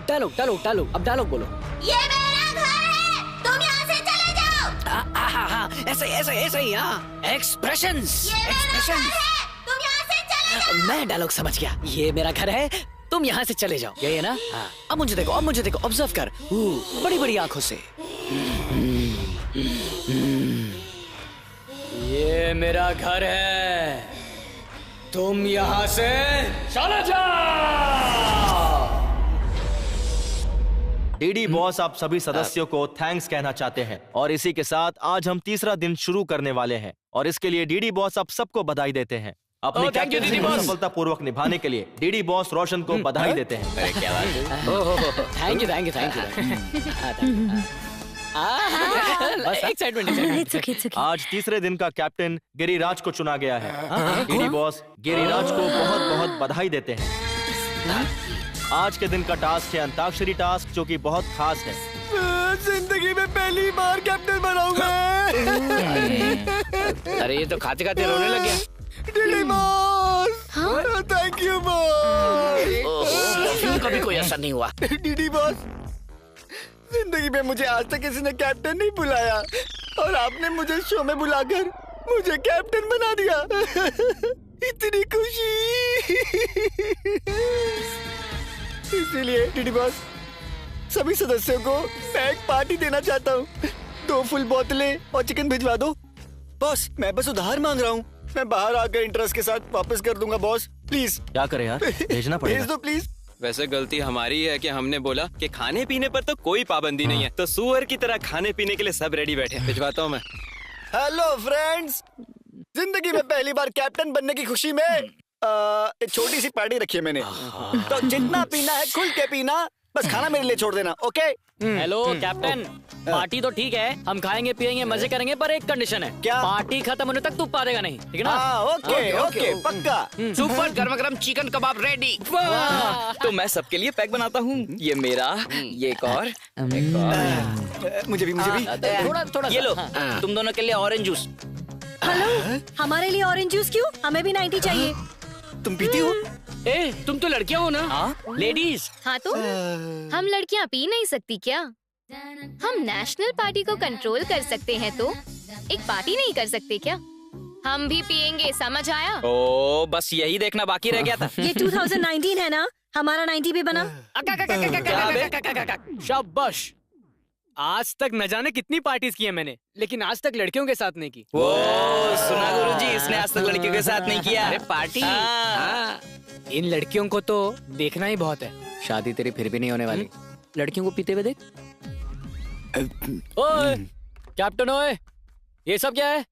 डायलॉग डायलॉग डायलॉग, अब डायलॉग बोलो। ये मेरा घर है, तुम यहाँ से चले जाओ। ऐसे ऐसे ऐसे ही, हाँ, एक्सप्रेशंस एक्सप्रेशंस। तुम यहाँ से चले जाओ। मैं डायलॉग समझ गया। ये मेरा घर है, तुम यहाँ से चले जाओ, यही है ना? हाँ। अब मुझे देखो, अब मुझे देखो, ऑब्जर्व कर बड़ी बड़ी आंखों से। ये मेरा घर है, तुम यहाँ से चले जाओ। डीडी बॉस आप सभी सदस्यों को थैंक्स कहना चाहते हैं, और इसी के साथ आज हम तीसरा दिन शुरू करने वाले हैं, और इसके लिए डीडी बॉस आप सबको बधाई देते हैं। अपनी कैप्टनसी को सफलतापूर्वक निभाने के लिए डीडी बॉस रोशन को बधाई देते हैं। Thank you thank you thank you. Excitement. आज तीसरे दिन का कैप्टन गिरिराज को चुना गया है। डीडी बॉस गिरिराज को बहुत बहुत बधाई देते हैं। आज के दिन का टास्क है अंताक्षरी टास्क, जो कि बहुत खास है। जिंदगी में पहली बार कैप्टन बनाऊंगा। अरे ये तो खाते खाते रोने लग गया। DD boss, thank you boss. कभी कोई असर नहीं हुआ। डीडी बॉस, जिंदगी में मुझे आज तक किसी ने कैप्टन नहीं बुलाया, और आपने मुझे शो में बुलाकर मुझे कैप्टन बना दिया। इतनी खुशी। इसीलिए डीडी बॉस, सभी सदस्यों को मैं एक पार्टी देना चाहता हूँ। 2 फुल बोतलें और चिकन भिजवा दो। बॉस, मैं बस उधार मांग रहा हूँ, मैं बाहर आकर इंटरेस्ट के साथ वापस कर दूंगा बॉस, प्लीज। क्या करे यार, भेजना पड़ेगा। भेज दो प्लीज। वैसे गलती हमारी है कि हमने बोला कि खाने पीने पर तो कोई पाबंदी नहीं है, तो सुअर की तरह खाने पीने के लिए सब रेडी बैठे। भिजवाता हूँ मैं। हेलो फ्रेंड्स, जिंदगी में पहली बार कैप्टन बनने की खुशी में एक छोटी सी पार्टी रखी है मैंने। तो जितना पीना है खुल के पीना, बस खाना मेरे लिए छोड़ देना, ओके? हेलो कैप्टन, पार्टी तो ठीक है, हम खाएंगे पिएंगे मजे करेंगे, पर एक कंडीशन है। क्या? पार्टी खत्म होने तक तू पा देगा नहीं, ठीक है ना? ओके ओके, पक्का। सुपर गरम गरम चिकन कबाब रेडी। तो मैं सबके लिए पैक बनाता हूँ। ये मेरा, ये एक और। मुझे भी थोड़ा थोड़ा ये लो, तुम दोनों के लिए ऑरेंज जूस। हेलो, हमारे लिए ऑरेंज जूस क्यों? हमें भी 90 चाहिए। तुम पीती हो? ए, तुम तो लड़कियां हो ना? लेडीज। हाँ तो हम लड़कियाँ पी नहीं सकती क्या? हम नेशनल पार्टी को कंट्रोल कर सकते हैं, तो एक पार्टी नहीं कर सकते क्या? हम भी पियेंगे, समझ आया? ओ, बस यही देखना बाकी रह गया था। ये 2019 है ना, हमारा 90 भी बना। शाबाश। आज तक न जाने कितनी पार्टीज की है मैंने, लेकिन आज तक लड़कियों के साथ नहीं की। वो सुना गुरुजी, इसने आज तक लड़कियों के साथ नहीं किया। अरे पार्टी। इन लड़कियों को तो देखना ही बहुत है। शादी तेरी फिर भी नहीं होने वाली। लड़कियों को पीते हुए देख। ओए कैप्टन, ओए ये सब क्या है?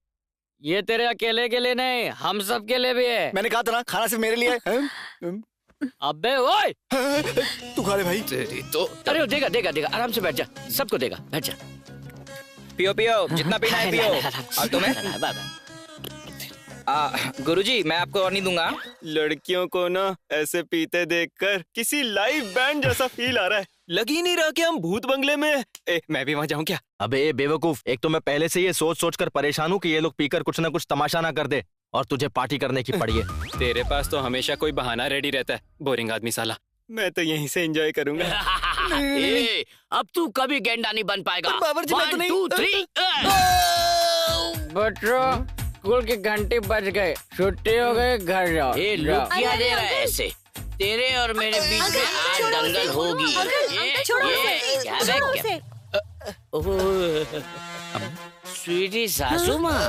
ये तेरे अकेले के लिए नहीं, हम सब के लिए भी है। मैंने कहा था ना, खाना सिर्फ मेरे लिए है। अबे ओए, तू खा ले भाई। तो अरे देगा देगा देगा, आराम से बैठ जा, सबको देगा, बैठ जा। पियो पियो, जितना पीना है पियो। और तुम्हें? गुरुजी, मैं आपको और नहीं दूंगा। लड़कियों को ना ऐसे पीते देखकर किसी लाइव बैंड जैसा फील आ रहा है। लग ही नहीं रहा कि हम भूत बंगले में हैं। मैं भी वहाँ जाऊँ क्या? अबे बेवकूफ, एक तो मैं पहले से ये सोच सोच कर परेशान हूँ कि ये लोग पीकर कुछ ना कुछ तमाशा ना कर दे, और तुझे पार्टी करने की पड़ी है। तेरे पास तो हमेशा कोई बहाना रेडी रहता है, बोरिंग आदमी साला। मैं तो यहीं से एंजॉय करूंगा। ए, अब तू कभी गेंडा नहीं बन पाएगा। बाबूजी, मैं तो 1 नहीं। 2 3। बच्चों, स्कूल के घंटे बज गए, छुट्टी हो गई, घर जाओ। ए, लुक क्या दे रहा है ऐसे? तेरे और मेरे बीच में आज दंगल होगी। छोड़ो उसे, क्या छोड़ो देख उसे। स्वीटी सासू माँ।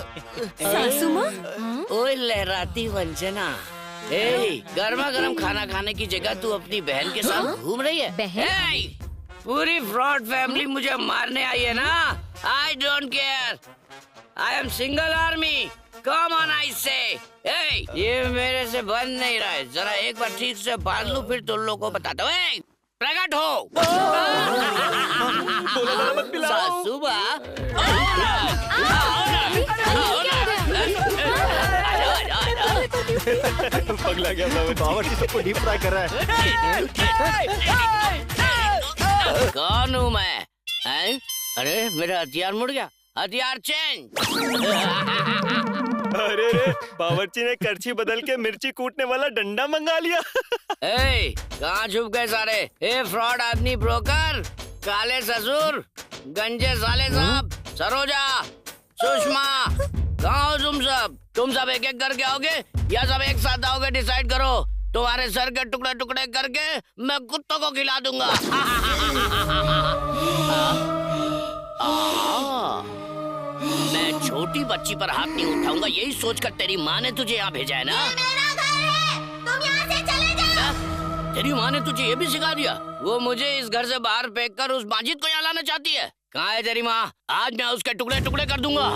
सासू माँ? ओए लहराती वंजना, ए गर्मा गर्म खाना खाने की जगह तू अपनी बहन के साथ घूम रही है? बहन? पूरी फ्रॉड फैमिली मुझे मारने आई है ना। I don't care, I am single army. Come on I से। ये मेरे से बन नहीं रहा है, जरा एक बार ठीक से बांध लूं फिर तुम लोगों को बताता हूँ। प्रकट हो सासू माँ। पगला गया बावर्ची सबको डीप फ्राई कर रहा है। कौन हूँ मैं? अरे मेरा हथियार मुड़ गया, हथियार चेंज। अरे रे, बावर्ची ने करछी बदल के मिर्ची कूटने वाला डंडा मंगा लिया। कहाँ छुप गए सारे? ए फ्रॉड आदमी, ब्रोकर, काले ससुर, गंजे साले साहब, सरोजा, सुषमा, कहाँ हो तुम सब? तुम सब एक एक करके आओगे या सब एक साथ आओगे? डिसाइड करो। तुम्हारे सर के टुकड़े टुकड़े करके मैं कुत्तों को खिला दूंगा। मैं छोटी बच्ची पर हाथ नहीं उठाऊंगा, यही सोचकर तेरी माँ ने तुझे यहाँ भेजा है ना? मेरा घर है, तुम यहाँ से चले जाओ। तेरी माँ ने तुझे ये भी सिखा दिया? वो मुझे इस घर से बाहर फेंककर उस माजिद को यहाँ लाना चाहती है। कहाँ है तेरी माँ? आज मैं उसके टुकड़े टुकड़े कर दूंगा।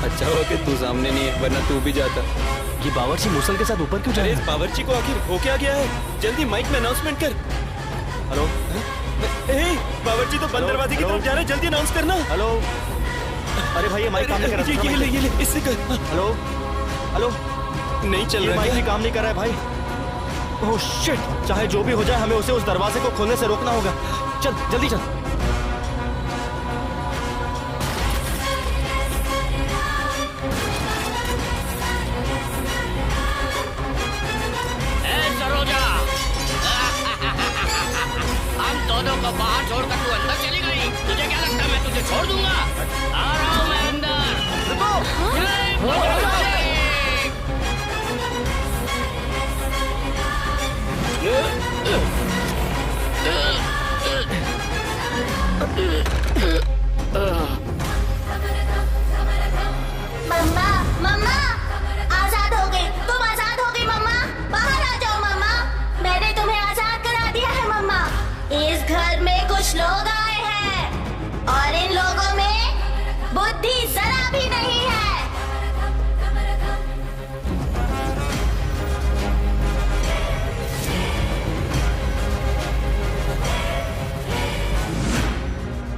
अच्छा हुआ कि तू सामने नहीं है, वरना तू भी जाता। ये बावर्ची मुसल के साथ ऊपर क्यों जा रहा है? इस बावर्ची को आखिर हो क्या गया है? जल्दी माइक में अनाउंसमेंट कर। हेलो, बावर्ची तो बंद दरवाजे की तरफ जा रहे हैं, जल्दी अनाउंस करना। हेलो, अरे भाई ये माइक काम नहीं कर रहा है। ये ले, इससे कर। हेलो हेलो, नहीं चल रहा है, माइक भी काम नहीं कर रहा है भाई। ओह शिट, चाहे जो भी हो जाए हमें उसे उस दरवाजे को खोलने से रोकना होगा। चल जल्दी चल। सरोजा, हम दोनों को बाहर छोड़कर तू अंदर चली गई। तुझे क्या लगता है मैं तुझे छोड़ दूंगा? आ रहा हूँ मैं अंदर। मम्मा, मम्मा, आजाद हो गई, तुम आजाद हो गई मम्मा। बाहर आ जाओ मम्मा, मैंने तुम्हें आजाद करा दिया है मम्मा। इस घर में कुछ लोग आए हैं और इन लोगों में बुद्धि जरा भी नहीं है।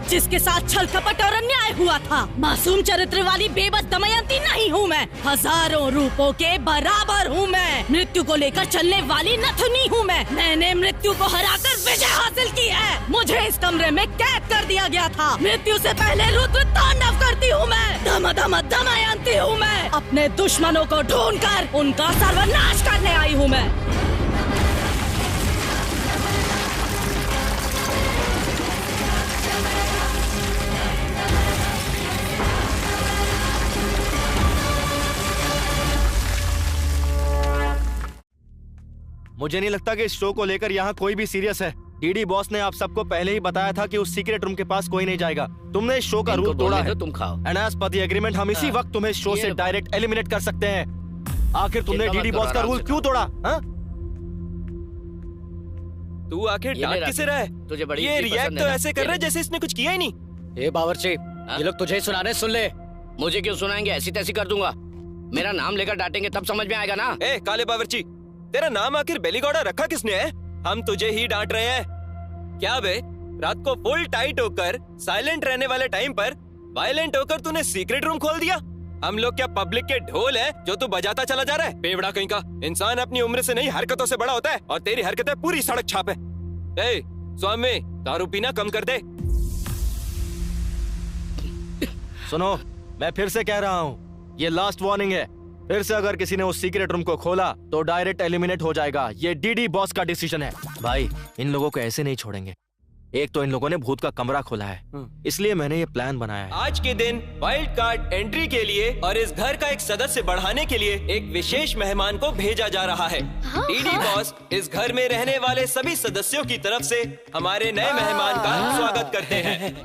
जिसके साथ छल कपट और अन्याय हुआ था, मासूम चरित्र वाली बेबस दमयंती नहीं हूँ मैं। हजारों रूपों के बराबर हूँ मैं। मृत्यु को लेकर चलने वाली नथुनी हूँ मैं। मैंने मृत्यु को हराकर विजय हासिल की है। मुझे इस कमरे में कैद कर दिया गया था। मृत्यु से पहले रुद्र तांडव करती हूँ मैं। धम धम दमयंती हूँ मैं। अपने दुश्मनों को ढूंढकर उनका सर्वनाश करने आई हूँ मैं। मुझे नहीं लगता कि इस शो को लेकर यहाँ कोई भी सीरियस है। डीडी बॉस ने आप सबको पहले ही बताया था कि उस सीक्रेट रूम के पास कोई नहीं जाएगा। तुमने इस शो का रूल तोड़ा है। तुम खाओ। And as per the agreement हम इसी वक्त तुम्हें शो से डायरेक्ट एलिमिनेट कर सकते हैं। आखिर तुमने डीडी बॉस का रूल क्यों तोड़ा? तू आखिर डांट किसे रहा है? तुझे बड़ी ये रिएक्ट तो ऐसे कर रहा है जैसे इसने कुछ किया ही नहीं। ए बावर्ची, ये लोग तुझे सुनाने सुन ले। मुझे क्यों सुनाएंगे? ऐसी तैसी कर दूंगा। मेरा नाम लेकर डांटेंगे तब समझ में आएगा ना। ए काले बावर्ची, तेरा नाम आखिर बेलीगौड़ा रखा किसने है? हम तुझे ही डांट रहे हैं क्या बे? रात को फुल टाइट होकर साइलेंट रहने वाले टाइम पर वायलेंट होकर तूने सीक्रेट रूम खोल दिया। हम लोग क्या पब्लिक के ढोल है जो तू बजाता चला जा रहा है? बेवड़ा कहीं का। इंसान अपनी उम्र से नहीं हरकतों से बड़ा होता है और तेरी हरकतें पूरी सड़क छाप है। ए स्वामी, दारू पीना कम कर दे। सुनो, मैं फिर से कह रहा हूँ, ये लास्ट वार्निंग है। फिर से अगर किसी ने उस सीक्रेट रूम को खोला तो डायरेक्ट एलिमिनेट हो जाएगा। ये डीडी बॉस का डिसीजन है। भाई, इन लोगों को ऐसे नहीं छोड़ेंगे। एक तो इन लोगों ने भूत का कमरा खोला है, इसलिए मैंने ये प्लान बनाया है। आज के दिन वाइल्ड कार्ड एंट्री के लिए और इस घर का एक सदस्य बढ़ाने के लिए एक विशेष मेहमान को भेजा जा रहा है। डीडी बॉस इस घर में रहने वाले सभी सदस्यों की तरफ से हमारे नए मेहमान का स्वागत करते हैं।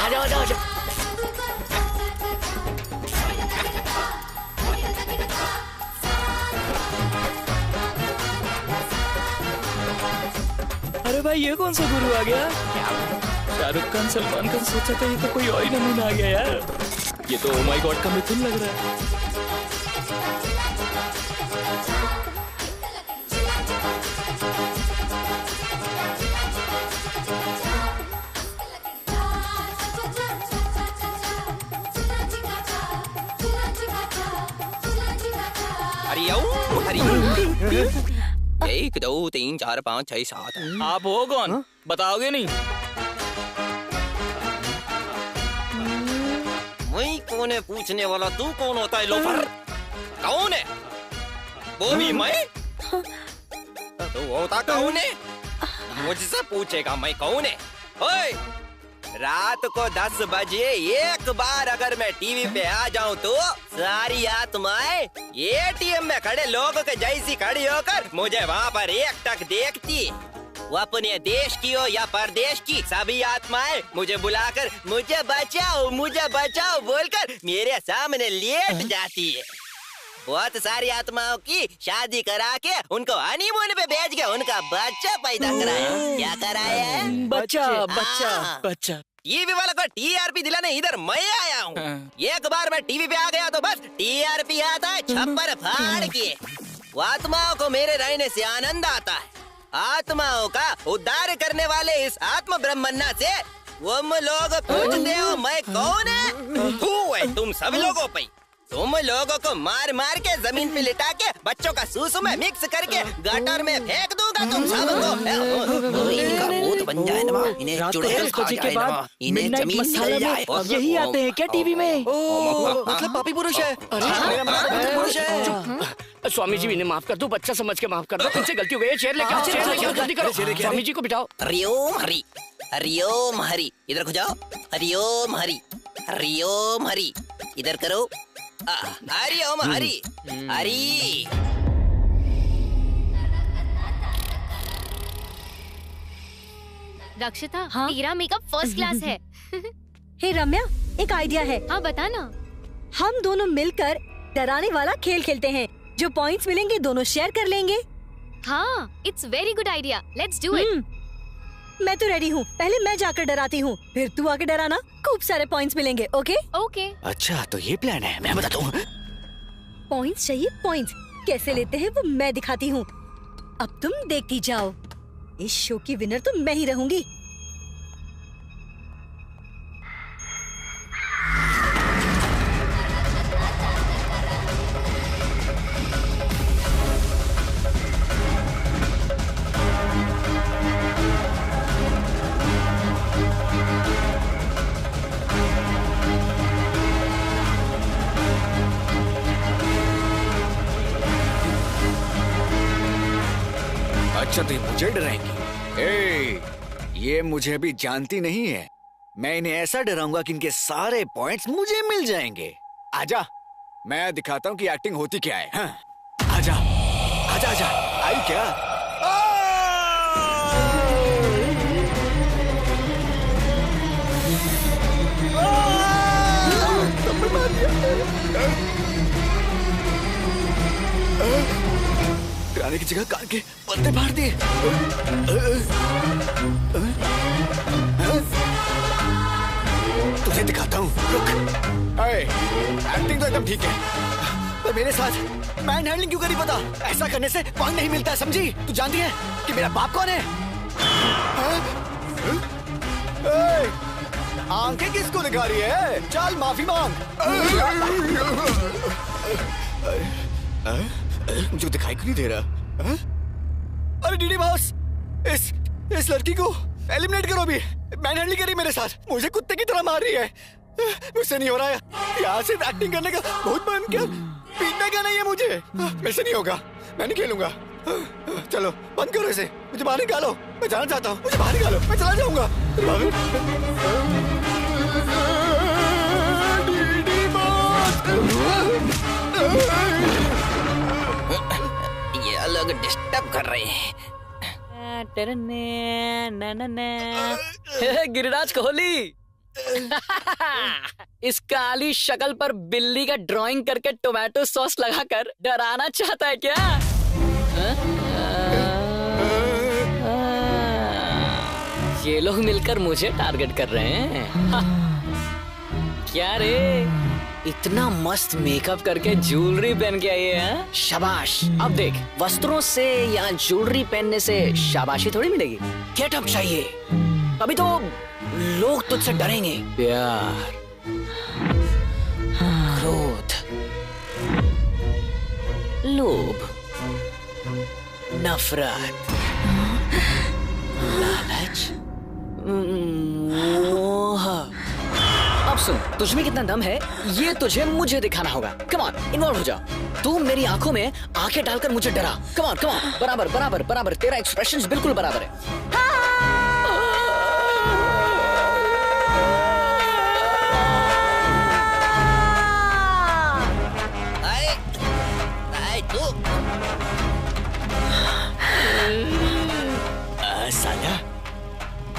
आजाओ, आजाओ, आजाओ। अरे भाई, ये कौन सा गुरु आ गया? शाहरुख खान, सलमान खान, सोचा था ये तो कोई और ही नमूना आ गया यार। ये तो ओ माय गॉड का मिथुन लग रहा है। हरिओम। 1 2 3 4 5 6 7। आप हो कौन? बताओगे नहीं? मैं कौन है पूछने वाला? तू कौन होता है लोफर? कौन है? वो भी मैं? तू होता कौन है? मुझसे पूछेगा मैं कौन है? ओए, रात को 10 बजे एक बार अगर मैं टीवी पे आ जाऊं तो सारी आत्माएं एटीएम में खड़े लोगों के जैसी खड़ी होकर मुझे वहाँ पर एकटक देखती। वो अपने देश की हो या परदेश की, सभी आत्माएं मुझे बुलाकर मुझे बचाओ बोलकर मेरे सामने लेट जाती है। बहुत सारी आत्माओं की शादी करा के उनको हनीमून पे भेज के उनका बच्चा पैदा कराया। क्या कराया है? बच्चा। टीवी वाला को टीआरपी दिलाने इधर मैं आया हूँ। एक बार मैं टीवी पे आ गया तो बस टीआरपी आता है छप्पर फाड़ के। वो आत्माओं को मेरे रहने से आनंद आता है। आत्माओं का उद्धार करने वाले इस आत्म ब्रह्मन्ना से तुम लोग पूछते हो मैं कौन है? तू है तुम सब लोगों पे। तुम लोगों को मार मार के जमीन पे लिटा के बच्चों का सूसू में मिक्स करके गटर में फेंक दूंगा तुम सबको। इनका भूत बन जाए ना, इन्हें चुड़ैल खा जाए ना, इन्हें जमीन मिल जाए। यही आते हैं क्या टीवी में? मतलब पापी पुरुष है। मेरा मतलब पुरुष है। स्वामी जी, इन्हें माफ कर दो, बच्चा समझ के माफ कर दो। तुमसे गलती हो गई है। चेयर लेके आओ, चेयर लेके आओ, जल्दी करो। स्वामी जी को बिठाओ। हरिओम हरि, हरिओम हरि, इधर को जाओ। हरिओम हरि, हरिओम हरि, इधर करो। हरि ओम हरि हरि। रक्षिता, तेरा मेकअप फर्स्ट क्लास है। हे रम्या, एक आइडिया है। हाँ बता ना। हम दोनों मिलकर डराने वाला खेल खेलते हैं। जो पॉइंट्स मिलेंगे दोनों शेयर कर लेंगे। हाँ, it's very good idea. Let's do it. मैं तो रेडी हूँ। पहले मैं जाकर डराती हूँ, फिर तू आके डराना। खूब सारे पॉइंट्स मिलेंगे। Okay okay. अच्छा, तो ये प्लान है। मैं बताता हूँ। पॉइंट्स चाहिए? पॉइंट्स कैसे लेते हैं वो मैं दिखाती हूँ। अब तुम देखती जाओ। इस शो की विनर तो मैं ही रहूंगी। अच्छा, तो मुझे डराएंगी? ये मुझे अभी जानती नहीं है। मैं इन्हें ऐसा डराऊंगा कि इनके सारे पॉइंट्स मुझे मिल जाएंगे। आजा, मैं दिखाता हूँ कि एक्टिंग होती क्या है। हाँ? आजा, आजा, आजा। आई क्या? डराने की जगह कान के पर्दे फाड़ दिए। तुझे दिखाता हूँ, रुक। एक्टिंग तो एकदम ठीक है, पर मेरे साथ मैन हैंडलिंग क्यों करी पता? ऐसा करने से पॉइंट नहीं मिलता, समझी? तू जानती है कि मेरा बाप कौन है? आंखें किसको दिखा रही है? चल माफी मांग। मुझे दिखाई क्यों नहीं दे रहा? अरे डीडी बॉस, इस लड़की को एलिमिनेट करो भी। मैन हैंडलिंग करी मेरे साथ, मुझे कुत्ते की तरह मार रही है। मुझसे नहीं हो रहा है, यहाँ सिर्फ एक्टिंग करने का बहुत मन क्या, पीटने का नहीं है मुझे। मेरे से नहीं होगा, मैं नहीं खेलूंगा। चलो बंद करो इसे, मुझे बाहर निकालो, मैं जाना चाहता हूँ, मुझे बाहर निकालो, मैं चला जाऊंगा। ये लोग डिस्टर्ब कर रहे हैं। गिरिराज कोहली इस काली शक्ल पर बिल्ली का ड्राइंग करके टोमेटो सॉस लगाकर डराना चाहता है क्या? ये लोग मिलकर मुझे टारगेट कर रहे हैं। क्या रे, इतना मस्त मेकअप करके ज्वेलरी पहन के आई है। शाबाश। अब देख, वस्त्रों से या ज्वेलरी पहनने से शाबाशी थोड़ी मिलेगी, गेटअप चाहिए, तभी तो लोग तुझसे डरेंगे। प्यार, क्रोध, लोभ, नफरत, लालच, मोह। अब सुन, तुझ में कितना दम है ये तुझे मुझे दिखाना होगा। कम ऑन, इन्वॉल्व हो जा। तू मेरी आंखों में आंखें डालकर मुझे डरा। कम ऑन, बराबर बराबर बराबर, तेरा एक्सप्रेशंस बिल्कुल बराबर है। साला,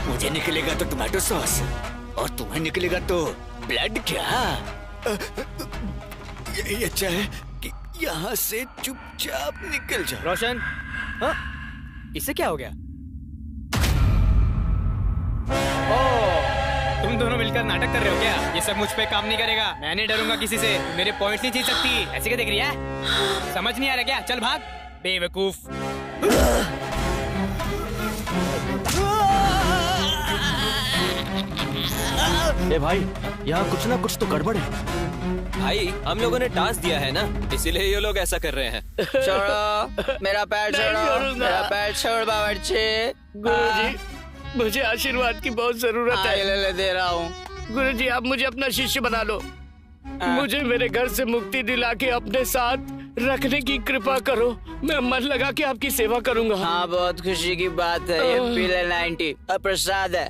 मुझे निकलेगा तो टोमेटो सॉस और तुम्हें निकलेगा तो ब्लड। क्या यही अच्छा है कि यहाँ से चुपचाप निकल जा। रोशन, हाँ? इसे क्या हो गया? ओह, तुम दोनों मिलकर नाटक कर रहे हो क्या? ये सब मुझ पे काम नहीं करेगा। मैं नहीं डरूंगा किसी से, मेरे पॉइंट नहीं जीत सकती। ऐसे क्या देख रही है? समझ नहीं आ रहा क्या? चल भाग बेवकूफ। ए भाई, यहाँ कुछ ना कुछ तो गड़बड़ है। भाई, हम लोगों ने टास्क दिया है ना, इसीलिए ये लोग ऐसा कर रहे हैं। छोड़ो मेरा पैर, छोड़ो मेरा पैर, छोड़ बावर्ची। गुरुजी, मुझे आशीर्वाद की बहुत जरूरत है। ले दे रहा हूँ। गुरुजी, आप मुझे अपना शिष्य बना लो। मुझे मेरे घर से मुक्ति दिला के अपने साथ रखने की कृपा करो। मैं मन लगा के आपकी सेवा करूंगा। हाँ, बहुत खुशी की बात है। ये पी ले 90, प्रसाद है।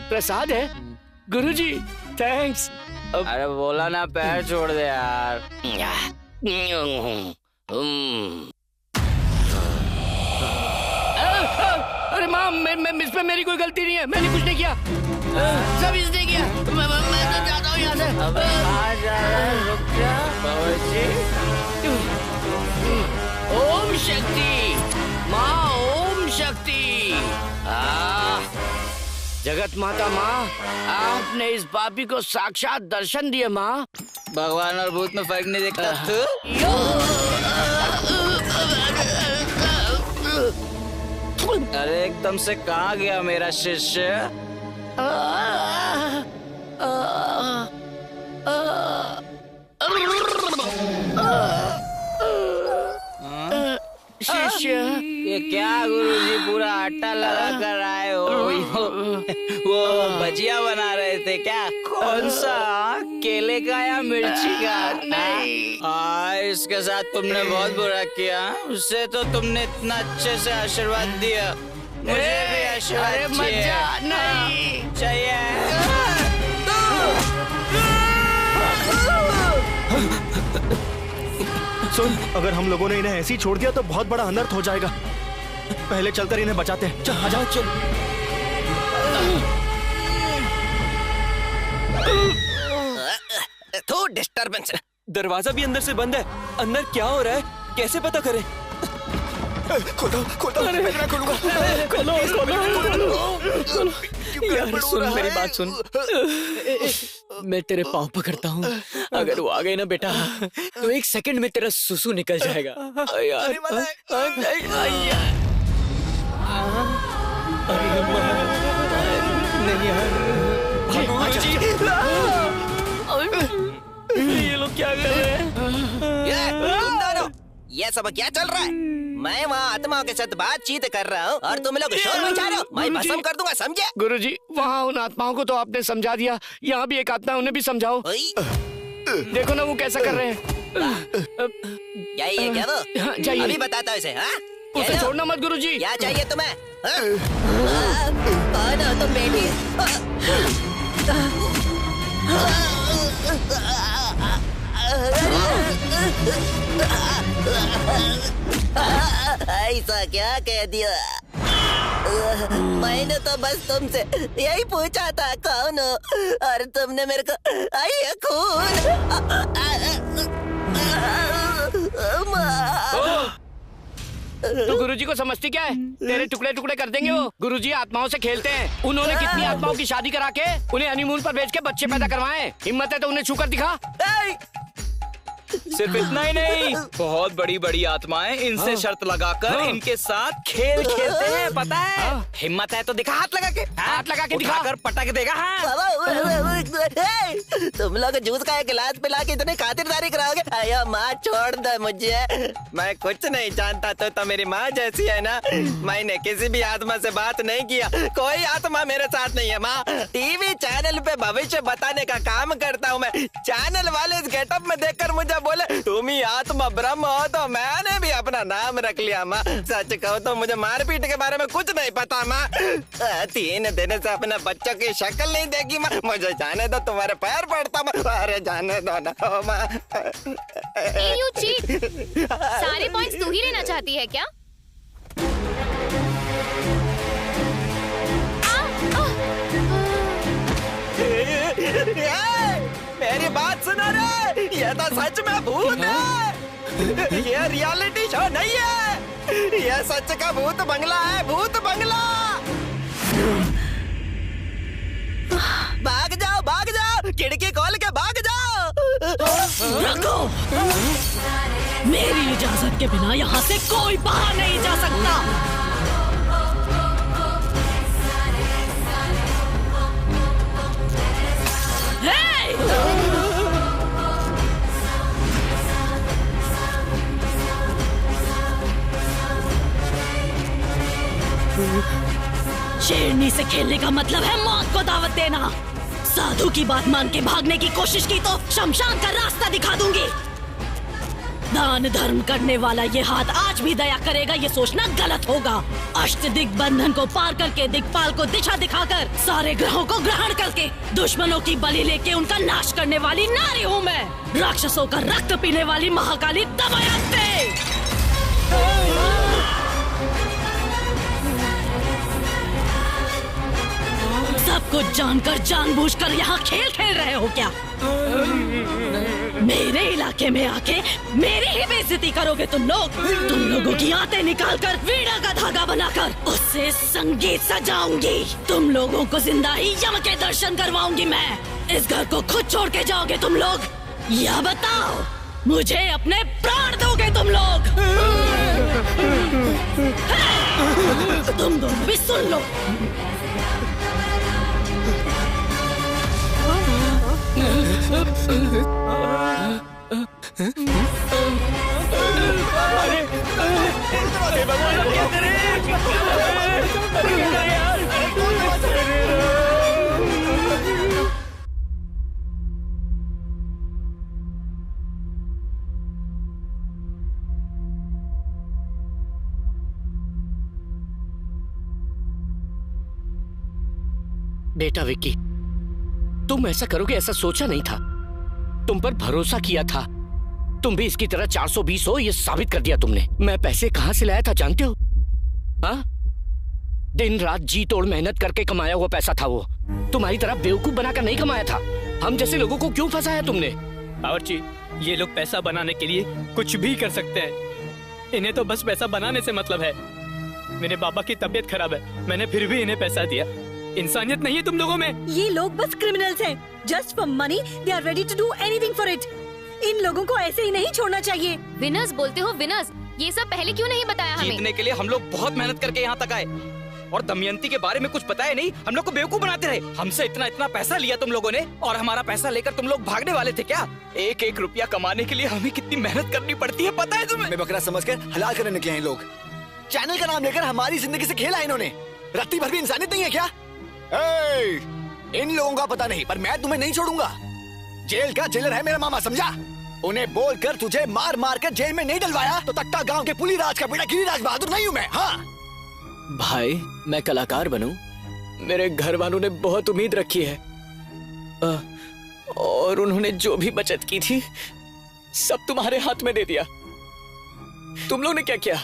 प्रसाद है? गुरुजी, थैंक्स। अरे बोला ना, पैर छोड़ दे यार। अरे माँ, इस पे मेरी कोई गलती नहीं है, मैंने कुछ नहीं किया, सब इसने किया। मैं तो जाता हूँ यहाँ से। अब कहाँ जा रहा है? रुक जा बावर्ची। ओम शक्ति माँ, ओम शक्ति। जगत माता माँ, आपने इस पापी को साक्षात दर्शन दिए माँ। भगवान और भूत में फर्क नहीं दिखता तू? अरे एकदम से कहाँ गया मेरा शिष्य? शिष्य, ये क्या गुरुजी पूरा आटा लगा कर आए हो? वो भजिया बना रहे थे क्या? कौन सा, केले का या मिर्ची का? नहीं। इसके साथ तुमने बहुत बुरा किया। उससे तो तुमने इतना अच्छे से आशीर्वाद दिया, मुझे भी आशीर्वाद चाहिए। सुन, अगर हम लोगों ने इन्हें ऐसे ही छोड़ दिया तो बहुत बड़ा अनर्थ हो जाएगा। पहले चलकर इन्हें बचाते हैं। चल, आ जाओ, चल। तो डिस्टर्बेंस। दरवाजा भी अंदर से बंद है। अंदर क्या हो रहा है, कैसे पता करें? खोलो, मैं ना खोलूंगा। खोलो। यार सुन, मेरी बात सुन। मैं तेरे पाँव पकड़ता हूँ, अगर वो आ गए ना बेटा, तो 1 सेकंड में तेरा सुसु निकल जाएगा। यार ये सब क्या चल रहा है? मैं वहाँ आत्माओं के साथ बातचीत कर रहा हूँ और तुम लोग शोर मचा रहे हो। मैं भस्म कर दूंगा, समझे? गुरुजी, वहाँ उन आत्माओं को तो आपने समझा दिया, यहाँ भी एक आत्मा है, उन्हें भी समझाओ। देखो ना वो कैसा कर रहे हैं। यही है क्या वो? जाइए। अभी बताता हूँ इसे। उसे छोड़ना मत गुरुजी। क्या चाहिए तुम्हें? कौन हो तुम बेटी? ऐसा क्या कह दिया? मैंने तो बस तुमसे यही पूछा था कौन हो, और तुमने मेरे को ये खून। तो गुरुजी को समझती क्या है? तेरे टुकड़े टुकड़े कर देंगे वो। गुरुजी आत्माओं से खेलते हैं। उन्होंने कितनी आत्माओं की शादी करा के उन्हें हनीमून पर भेज के बच्चे पैदा करवाए। हिम्मत है तो उन्हें छूकर दिखा। सिर्फ इतना ही नहीं, बहुत बड़ी बड़ी आत्माएं इनसे शर्त लगाकर इनके साथ खेल खेलते हैं, पता है? हिम्मत है तो दिखा, हाथ लगा के दिखा कर पटक देगा। तुम लोग जूस का एक गिलास पिला के इतनी खातिरदारी कराओगे? अयो माँ, छोड़ दे मुझे। मैं कुछ नहीं जानता तो मेरी माँ जैसी है ना। मैंने किसी भी आत्मा से बात नहीं किया, कोई आत्मा मेरे साथ नहीं है माँ। टीवी चैनल पे भविष्य बताने का काम करता हूँ मैं। चैनल वाले इस गेटअप में देखकर मुझे बोले तुम ही आत्मा ब्रह्म हो, तो मैंने भी अपना नाम रख लिया माँ। सच कहो तो मुझे मारपीट के बारे में कुछ नहीं पता माँ। 3 दिन से अपने बच्चों की शक्ल नहीं देखी माँ। मुझे जाने दो, तुम्हारे पैर पड़ता माँ। अरे जाने दो ना माँ। यू चीट, सारे पॉइंट्स तू ही लेना चाहती है क्या? मेरी बात सुनो रे, ये तो सच में भूत है। ये रियलिटी शो नहीं है, ये सच का भूत बंगला है, भूत बंगला। भाग जाओ, खिड़की खोल के भाग जाओ। रखो, मेरी इजाजत के बिना यहाँ से कोई बाहर नहीं जा सकता। शेरनी से खेलने का मतलब है मौत को दावत देना। साधु की बात मान के भागने की कोशिश की तो शमशान का रास्ता दिखा दूंगी। दान धर्म करने वाला ये हाथ आज भी दया करेगा, ये सोचना गलत होगा। अष्टदिग्बंधन को पार करके दिक्पाल को दिशा दिखाकर सारे ग्रहों को ग्रहण करके दुश्मनों की बलि लेके उनका नाश करने वाली नारी हूँ मैं। राक्षसों का रक्त पीने वाली महाकाली दमयंती। सब कुछ जानकर जानबूझकर यहाँ खेल खेल रहे हो क्या? मेरे इलाके में आके मेरी ही बेइज्जती करोगे तुम लोग। तुम लोगों की आंतें निकालकर वीणा का धागा बनाकर उससे संगीत सजाऊंगी। तुम लोगों को जिंदा ही यम के दर्शन करवाऊंगी मैं। इस घर को खुद छोड़ के जाओगे तुम लोग, या बताओ मुझे अपने प्राण दोगे तुम लोग? तुम दोनों भी सुन लो। बेटा विक्की, तुम ऐसा करोगे ऐसा सोचा नहीं था। तुम पर भरोसा किया था। तुम भी इसकी तरह 420 हो, ये साबित कर दिया तुमने। मैं पैसे कहां से लाया था जानते हो? हाँ, दिन रात जी तोड़ मेहनत करके कमाया हुआ पैसा था वो। तुम्हारी तरह बेवकूफ बनाकर नहीं कमाया था। हम जैसे लोगों को क्यों फंसाया तुमने? बावर्ची, ये लोग पैसा बनाने के लिए कुछ भी कर सकते हैं। इन्हें तो बस पैसा बनाने से मतलब है। मेरे पापा की तबीयत खराब है, मैंने फिर भी इन्हें पैसा दिया। इंसानियत नहीं है तुम लोगों में। ये लोग बस क्रिमिनल्स हैं। Just for money they are ready to do anything for it. इन लोगों को ऐसे ही नहीं छोड़ना चाहिए। विनर्स बोलते हो विनर्स, ये सब पहले क्यों नहीं बताया हमें? जीतने के लिए हम लोग बहुत मेहनत करके यहाँ तक आए। और दमयंती के बारे में कुछ बताया नहीं, हम लोग को बेवकूफ बनाते रहे। हमसे इतना पैसा लिया तुम लोगों ने और हमारा पैसा लेकर तुम लोग भागने वाले थे क्या? एक एक रुपया कमाने के लिए हमें कितनी मेहनत करनी पड़ती है पता है तुम्हें? मैं बकरा समझकर हलाल करने निकले हैं लोग। चैनल का नाम लेकर हमारी जिंदगी से खेला इन्होंने। रत्ती भर भी इंसानियत नहीं है क्या? इन लोगों का पता नहीं, पर मैं तुम्हें नहीं छोड़ूंगा। जेल का जेलर है मेरा मामा, समझा? उन्हें बोलकर तुझे मार मार कर जेल में नहीं डलवाया तो तट्टा गांव के पुलीराज का बेटा गिरिराज बहादुर नहीं हूँ मैं। हाँ भाई, मैं कलाकार बनूं? मेरे घर वालों ने बहुत उम्मीद रखी है और उन्होंने जो भी बचत की थी सब तुम्हारे हाथ में दे दिया। तुम लोग ने क्या किया?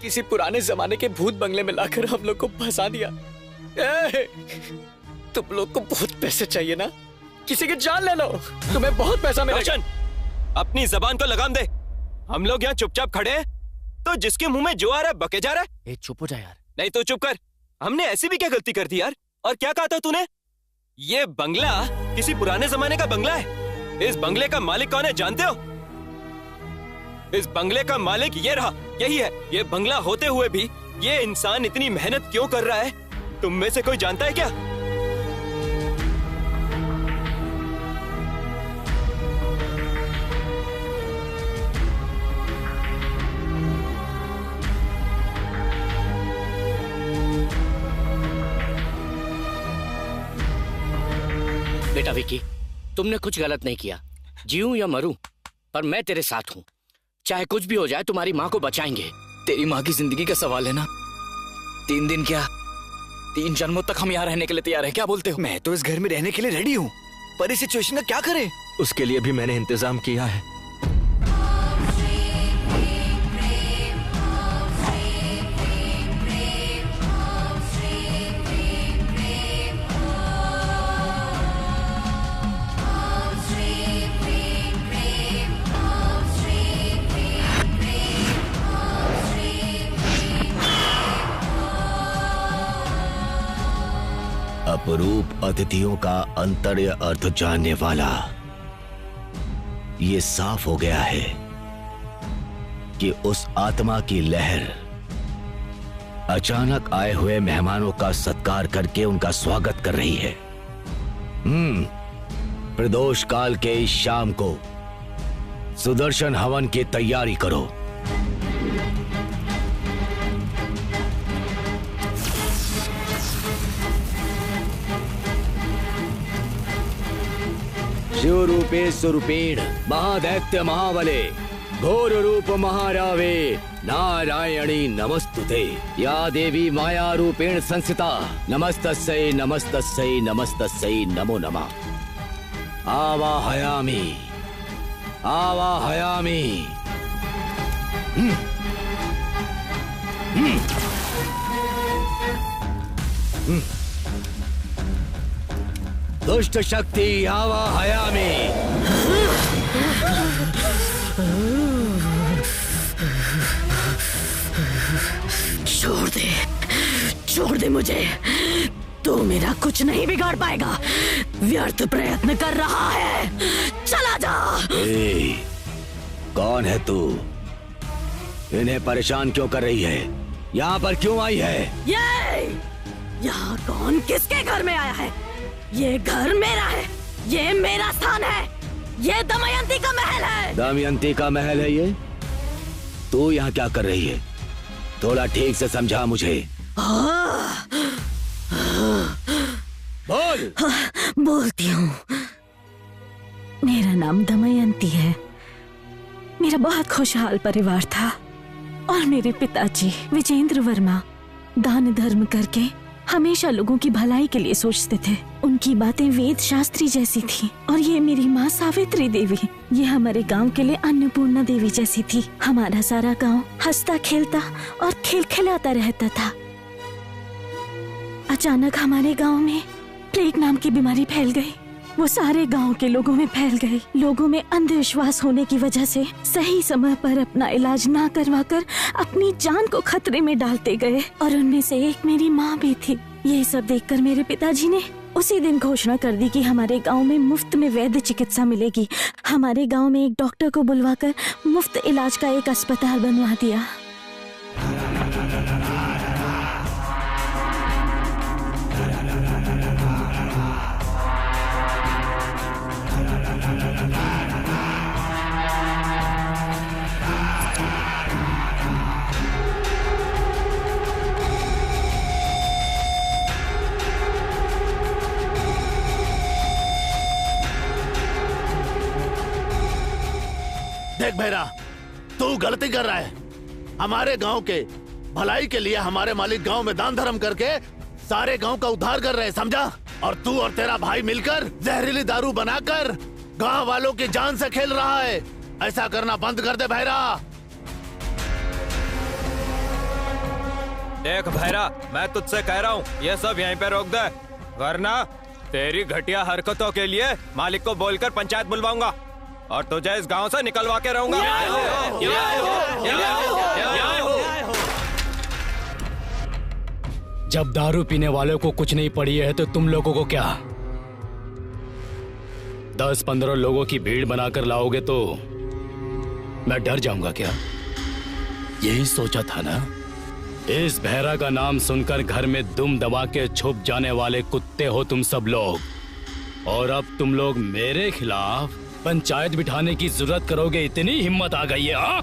किसी पुराने जमाने के भूत बंगले में लाकर हम लोग को फंसा दिया। तुम लोग को बहुत पैसे चाहिए ना? किसी की जान ले लो, तुम्हें बहुत पैसा मिलेगा। अपनी जबान को लगाम दे। हम लोग यहाँ चुपचाप खड़े हैं तो जिसके मुंह में जो आ रहा है बके जा रहा है। ए, चुप हो जा यार। नहीं तो चुप कर। हमने ऐसी भी क्या गलती कर दी यार? और क्या कहा था तूने? ये बंगला किसी पुराने जमाने का बंगला है। इस बंगले का मालिक कौन है जानते हो? इस बंगले का मालिक ये रहा, यही है। ये बंगला होते हुए भी ये इंसान इतनी मेहनत क्यों कर रहा है? तुम में से कोई जानता है क्या? बेटा विकी, तुमने कुछ गलत नहीं किया। जीऊं या मरूं, पर मैं तेरे साथ हूँ। चाहे कुछ भी हो जाए, तुम्हारी माँ को बचाएंगे। तेरी माँ की जिंदगी का सवाल है ना। 3 दिन क्या, 3 जन्मों तक हम यहाँ रहने के लिए तैयार हैं। क्या बोलते हो? मैं तो इस घर में रहने के लिए रेडी हूँ, पर इस सिचुएशन का क्या करें? उसके लिए भी मैंने इंतजाम किया है। अपरूप अतिथियों का अंतर्य अर्थ जानने वाला, ये साफ हो गया है कि उस आत्मा की लहर अचानक आए हुए मेहमानों का सत्कार करके उनका स्वागत कर रही है। प्रदोष काल के इस शाम को सुदर्शन हवन की तैयारी करो। शिव रूपे स्वरूपेण महादैत्य महाबले घोर रूप महारावे नारायणी नमस्तुते। या देवी माया रूपेण संस्थिता नमस्तस्यै नमस्तस्यै नमस्तस्यै नमो नमः। आवाहयामि आवाहयामि। दुष्ट शक्ति आवाहयामि। छोड़ दे मुझे। तू मेरा कुछ नहीं बिगाड़ पाएगा। व्यर्थ प्रयत्न कर रहा है, चला जा। कौन है तू? इन्हें परेशान क्यों कर रही है? यहाँ पर क्यों आई है? यहाँ कौन किसके घर में आया है? ये घर मेरा है, ये मेरा स्थान है, ये दमयंती का महल है। दमयंती का महल है ये? तू यहाँ क्या कर रही है? थोड़ा ठीक से समझा मुझे। बोल। बोलती हूँ। मेरा नाम दमयंती है। मेरा बहुत खुशहाल परिवार था और मेरे पिताजी विजेंद्र वर्मा दान धर्म करके हमेशा लोगों की भलाई के लिए सोचते थे। उनकी बातें वेद शास्त्री जैसी थी। और ये मेरी माँ सावित्री देवी, ये हमारे गांव के लिए अन्नपूर्णा देवी जैसी थी। हमारा सारा गांव हंसता खेलता और खिलखिलाता रहता था। अचानक हमारे गांव में प्लेग नाम की बीमारी फैल गई। वो सारे गांव के लोगों में फैल गई। लोगों में अंधविश्वास होने की वजह से सही समय पर अपना इलाज ना करवाकर अपनी जान को खतरे में डालते गए और उनमें से एक मेरी माँ भी थी। ये सब देखकर मेरे पिताजी ने उसी दिन घोषणा कर दी कि हमारे गांव में मुफ्त में वैद्य चिकित्सा मिलेगी। हमारे गांव में एक डॉक्टर को बुलवाकर मुफ्त इलाज का एक अस्पताल बनवा दिया। देख भैरा, तू गलती कर रहा है। हमारे गांव के भलाई के लिए हमारे मालिक गांव में दान धर्म करके सारे गांव का उद्धार कर रहे हैं, समझा? और तू और तेरा भाई मिलकर जहरीली दारू बनाकर गांव वालों की जान से खेल रहा है। ऐसा करना बंद कर दे भैरा। देख भैरा, मैं तुझसे कह रहा हूँ ये सब यहीं पे रोक दे, वरना तेरी घटिया हरकतों के लिए मालिक को बोलकर पंचायत बुलवाऊंगा और तुझे इस गांव से निकलवा के रहूंगा। जब दारू पीने वालों को कुछ नहीं पड़ी है तो तुम लोगों को क्या 10-15 लोगों की भीड़ बनाकर लाओगे तो मैं डर जाऊंगा क्या? यही सोचा था ना? इस भैरा का नाम सुनकर घर में दुम दबा के छुप जाने वाले कुत्ते हो तुम सब लोग, और अब तुम लोग मेरे खिलाफ पंचायत बिठाने की जरूरत करोगे, इतनी हिम्मत आ गई है? हाँ?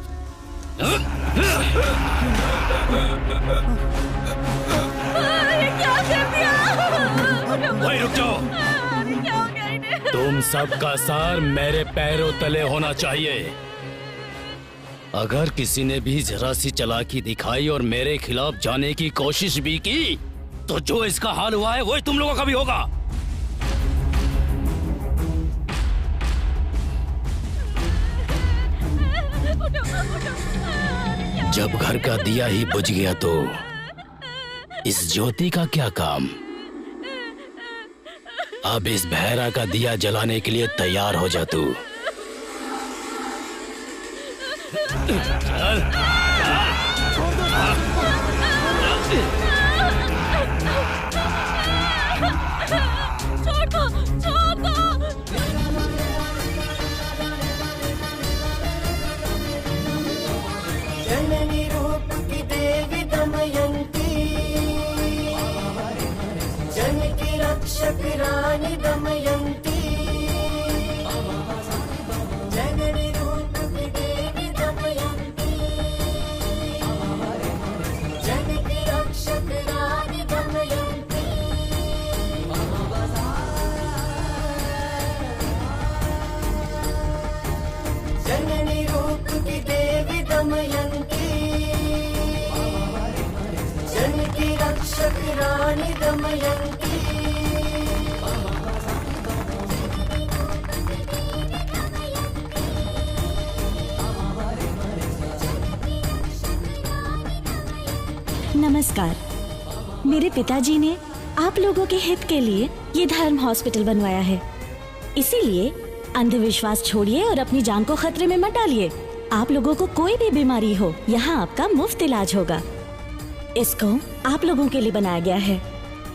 क्या कर दिया? वही रुक जाओ। तुम सबका सार मेरे पैरों तले होना चाहिए। अगर किसी ने भी जरा सी चालाकी दिखाई और मेरे खिलाफ जाने की कोशिश भी की तो जो इसका हाल हुआ है वही तुम लोगों का भी होगा। जब घर का दिया ही बुझ गया तो इस ज्योति का क्या काम? अब इस भैरा का दिया जलाने के लिए तैयार हो जा तू। छोड़ दो, छोड़ दो। जननी रूप की देवी दमयंती, जन की रक्षक रानी दमयंती, जननी रूप की देवी दमयंती, जन की रक्षक रानी दमयंती। जननी रूप की देवी दमयंती, जन की रक्षक रानी दमयंती। नमस्कार। मेरे पिताजी ने आप लोगों के हित के लिए ये धर्म हॉस्पिटल बनवाया है, इसीलिए अंधविश्वास छोड़िए और अपनी जान को खतरे में मत डालिए। आप लोगों को कोई भी बीमारी हो, यहाँ आपका मुफ्त इलाज होगा। इसको आप लोगों के लिए बनाया गया है,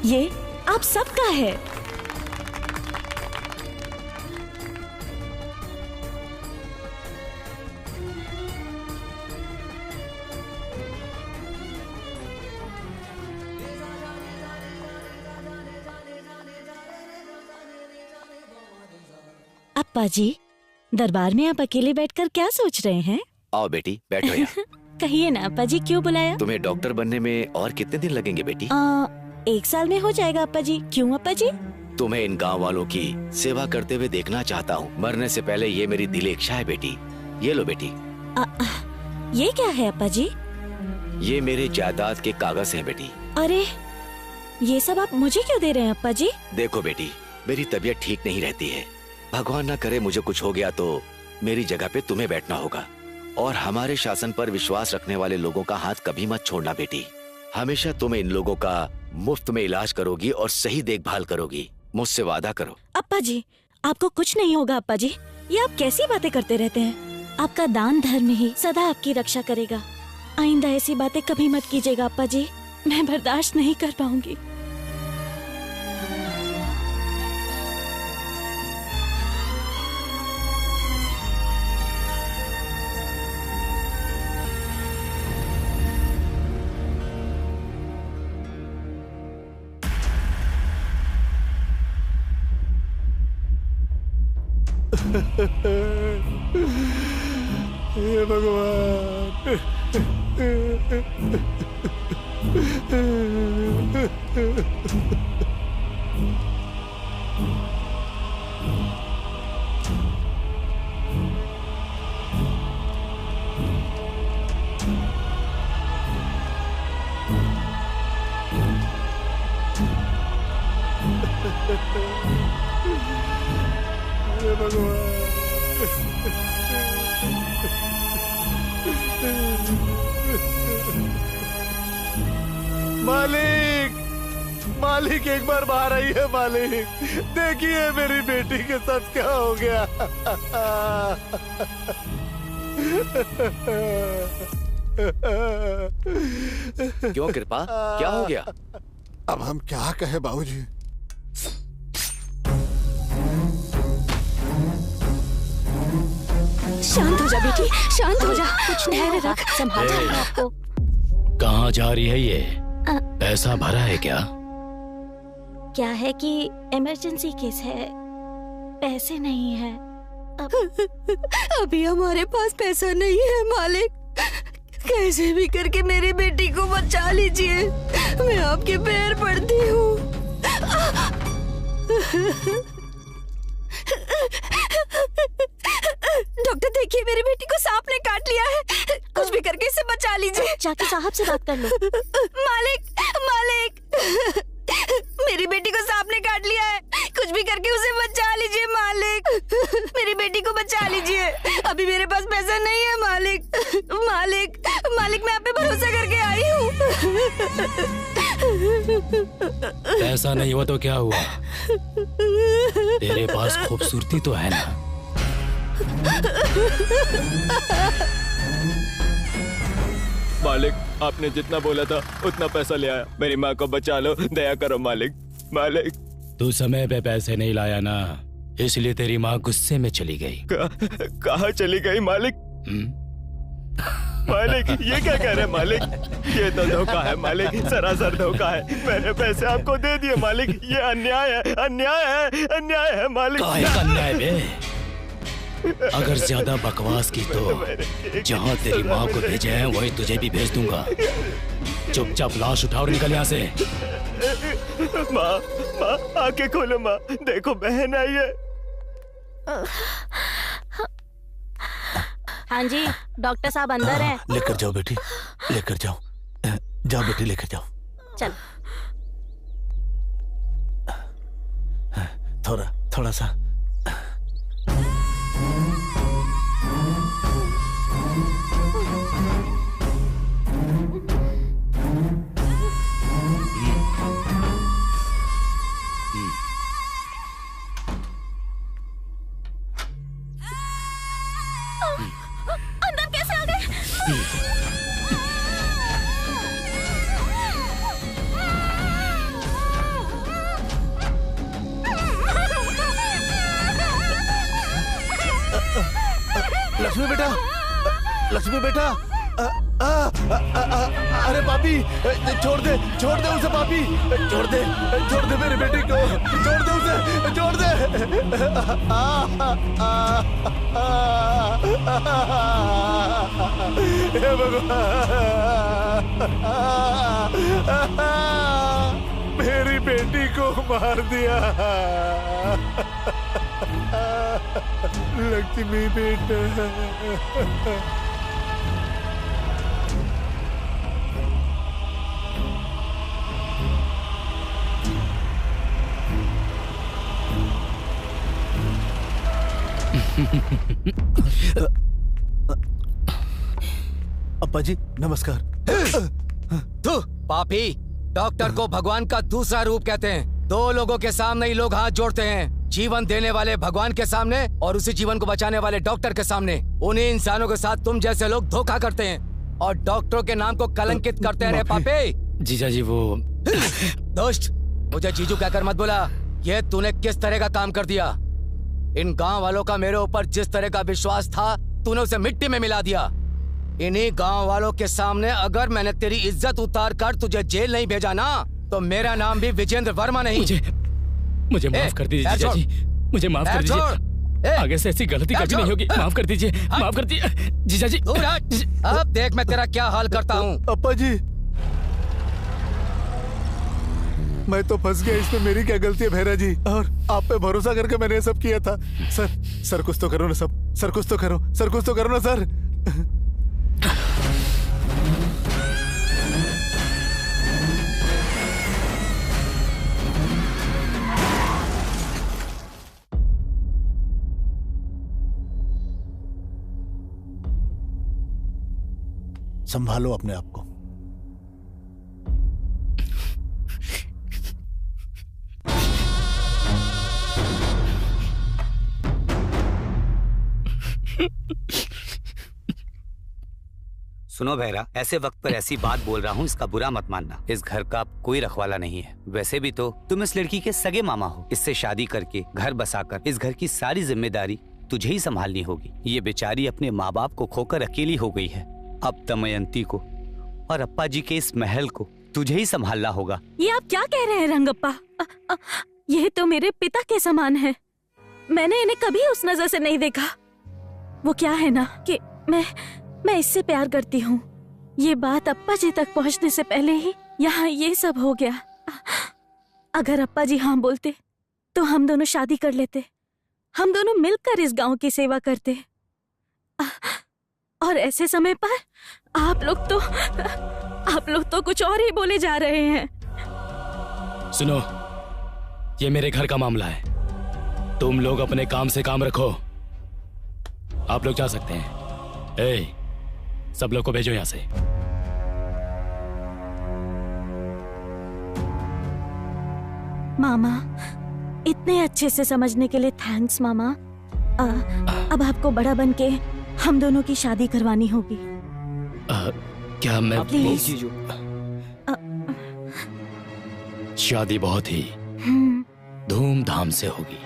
ये आप सबका है। अप्पा जी, दरबार में आप अकेले बैठकर क्या सोच रहे हैं? आओ बेटी, बैठो यहाँ। कहिए ना अप्पा जी, क्यों बुलाया? तुम्हें डॉक्टर बनने में और कितने दिन लगेंगे बेटी? 1 साल में हो जाएगा अप्पा जी। क्यों अप्पा जी? तुम्हें इन गांव वालों की सेवा करते हुए देखना चाहता हूँ। मरने से पहले ये मेरी दिली इच्छा है बेटी। ये लो बेटी। ये क्या है अप्पा जी? ये मेरे जायदाद के कागज हैं बेटी। अरे, ये सब आप मुझे क्यों दे रहे हैं अप्पा जी? देखो बेटी, मेरी तबीयत ठीक नहीं रहती है। भगवान ना करे मुझे कुछ हो गया तो मेरी जगह पे तुम्हें बैठना होगा। और हमारे शासन पर विश्वास रखने वाले लोगों का हाथ कभी मत छोड़ना बेटी। हमेशा तुम इन लोगों का मुफ्त में इलाज करोगी और सही देखभाल करोगी। मुझसे वादा करो। अप्पा जी, आपको कुछ नहीं होगा अप्पा जी। ये आप कैसी बातें करते रहते हैं? आपका दान धर्म ही सदा आपकी रक्षा करेगा। आइंदा ऐसी बातें कभी मत कीजिएगा अप्पा जी, मैं बर्दाश्त नहीं कर पाऊंगी। हे भगवान। हे भगवान। मालिक, मालिक एक बार बाहर आइए मालिक। देखिए मेरी बेटी के साथ क्या हो गया। क्यों कृपा, क्या हो गया? अब हम क्या कहें बाबूजी। शांत हो जा बेटी, शांत हो जा, कुछ धैर्य रख, संभाल जाएगा आपको। कहाँ जा रही है ये? पैसा भरा है क्या? क्या है कि इमरजेंसी केस है, पैसे नहीं है। अभी हमारे पास पैसा नहीं है मालिक, कैसे भी करके मेरी बेटी को बचा लीजिए, मैं आपके पैर पड़ती हूँ। डॉक्टर देखिए, मेरी बेटी को सांप ने काट लिया है, कुछ भी करके इसे बचा लीजिए। जाके साहब से बात कर लो। मालिक, मालिक, मेरी बेटी को सांप ने काट लिया है, कुछ भी करके उसे बचा लीजिए मालिक, मेरी बेटी को बचा लीजिए। अभी मेरे पास पैसा नहीं है मालिक, मालिक, मालिक, मैं आप पे भरोसा करके आई हूँ। पैसा नहीं हुआ तो क्या हुआ? तेरे पास खूबसूरती तो है ना? मालिक, आपने जितना बोला था उतना पैसा ले आया, मेरी माँ को बचा लो, दया करो मालिक। मालिक, तू समय पे पैसे नहीं लाया ना, इसलिए तेरी माँ गुस्से में चली गई। कहाँ चली गई मालिक? मालिक, ये क्या कह रहे हैं मालिक? ये तो धोखा है मालिक, सरासर धोखा है। मैंने पैसे आपको दे दिए मालिक, ये अन्याय है, अन्याय है, अन्याय है मालिक। काहे का अन्याय बे? अगर ज्यादा बकवास की तो जहाँ तेरी माँ को भेजे हैं वही तुझे भी भेज दूंगा। चुपचाप लाश उठाओ और निकल यहाँ से। माँ, माँ, आंखें खोलो माँ, देखो बहन आई है। हाँ जी, डॉक्टर साहब अंदर हैं। लेकर जाओ बेटी, लेकर जाओ, जाओ बेटी लेकर जाओ। चल। थोड़ा सा। अंदर कैसे आ गए? लक्ष्मी बेटा, लक्ष्मी बेटा, अरे पापी, छोड़ दे उसे पापी, छोड़ दे मेरी बेटी को, छोड़ दे उसे, छोड़ दे। हे भगवान, मेरी बेटी को मार दिया। लक्ष्मी बेटा, अप्पा जी नमस्कार। तू पापी, डॉक्टर को भगवान का दूसरा रूप कहते हैं। दो लोगों के सामने ही लोग हाथ जोड़ते हैं, जीवन देने वाले भगवान के सामने और उसी जीवन को बचाने वाले डॉक्टर के सामने। उन्हीं इंसानों के साथ तुम जैसे लोग धोखा करते हैं और डॉक्टरों के नाम को कलंकित करते हैं। पापी जीजा जी वो दोस्त, मुझे जीजू कहकर मत बोला। ये तूने किस तरह का काम कर दिया? इन गांव वालों का मेरे ऊपर जिस तरह का विश्वास था, तूने उसे मिट्टी में मिला दिया। इन्हीं गांव वालों के सामने अगर मैंने तेरी इज्जत उतार कर तुझे जेल नहीं भेजा ना, तो मेरा नाम भी विजेंद्र वर्मा नहीं। मुझे माफ कर दीजिए जीजा जी, मुझे माफ कर दीजिए। आगे से ऐसी गलती कभी नहीं होगी। माफ कर दीजिए, माफ कर दीजिए जीजा जी। अब देख मैं तेरा क्या हाल करता हूँ। अप्पा जी, मैं तो फंस गया, इसमें मेरी क्या गलती है भैरा जी? और आप पे भरोसा करके मैंने ये सब किया था। सर कुछ तो करो ना, सर कुछ तो करो, सर कुछ तो करो ना सर। संभालो अपने आप को। सुनो बहरा, ऐसे वक्त पर ऐसी बात बोल रहा हूँ, इसका बुरा मत मानना। इस घर का कोई रखवाला नहीं है। वैसे भी तो तुम इस लड़की के सगे मामा हो। इससे शादी करके घर बसाकर इस घर की सारी जिम्मेदारी तुझे ही संभालनी होगी। ये बेचारी अपने माँ बाप को खोकर अकेली हो गई है। अब दमयंती को और अप्पा जी के इस महल को तुझे ही संभालना होगा। ये आप क्या कह रहे हैं रंगप्पा? ये तो मेरे पिता के समान है। मैंने इन्हें कभी उस नजर से नहीं देखा। वो क्या है ना कि मैं इससे प्यार करती हूँ। ये बात अप्पा जी तक पहुँचने से पहले ही यहाँ ये सब हो गया। अगर अप्पा जी हाँ बोलते तो हम दोनों शादी कर लेते। हम दोनों मिलकर इस गांव की सेवा करते। और ऐसे समय पर आप लोग तो कुछ और ही बोले जा रहे हैं। सुनो, ये मेरे घर का मामला है। तुम लोग अपने काम से काम रखो। आप लोग जा सकते हैं। सब लोग को भेजो यहाँ से। मामा, इतने अच्छे से समझने के लिए थैंक्स मामा। अब आपको बड़ा बन के हम दोनों की शादी करवानी होगी। क्या मैं प्लीज? शादी बहुत ही धूमधाम से होगी।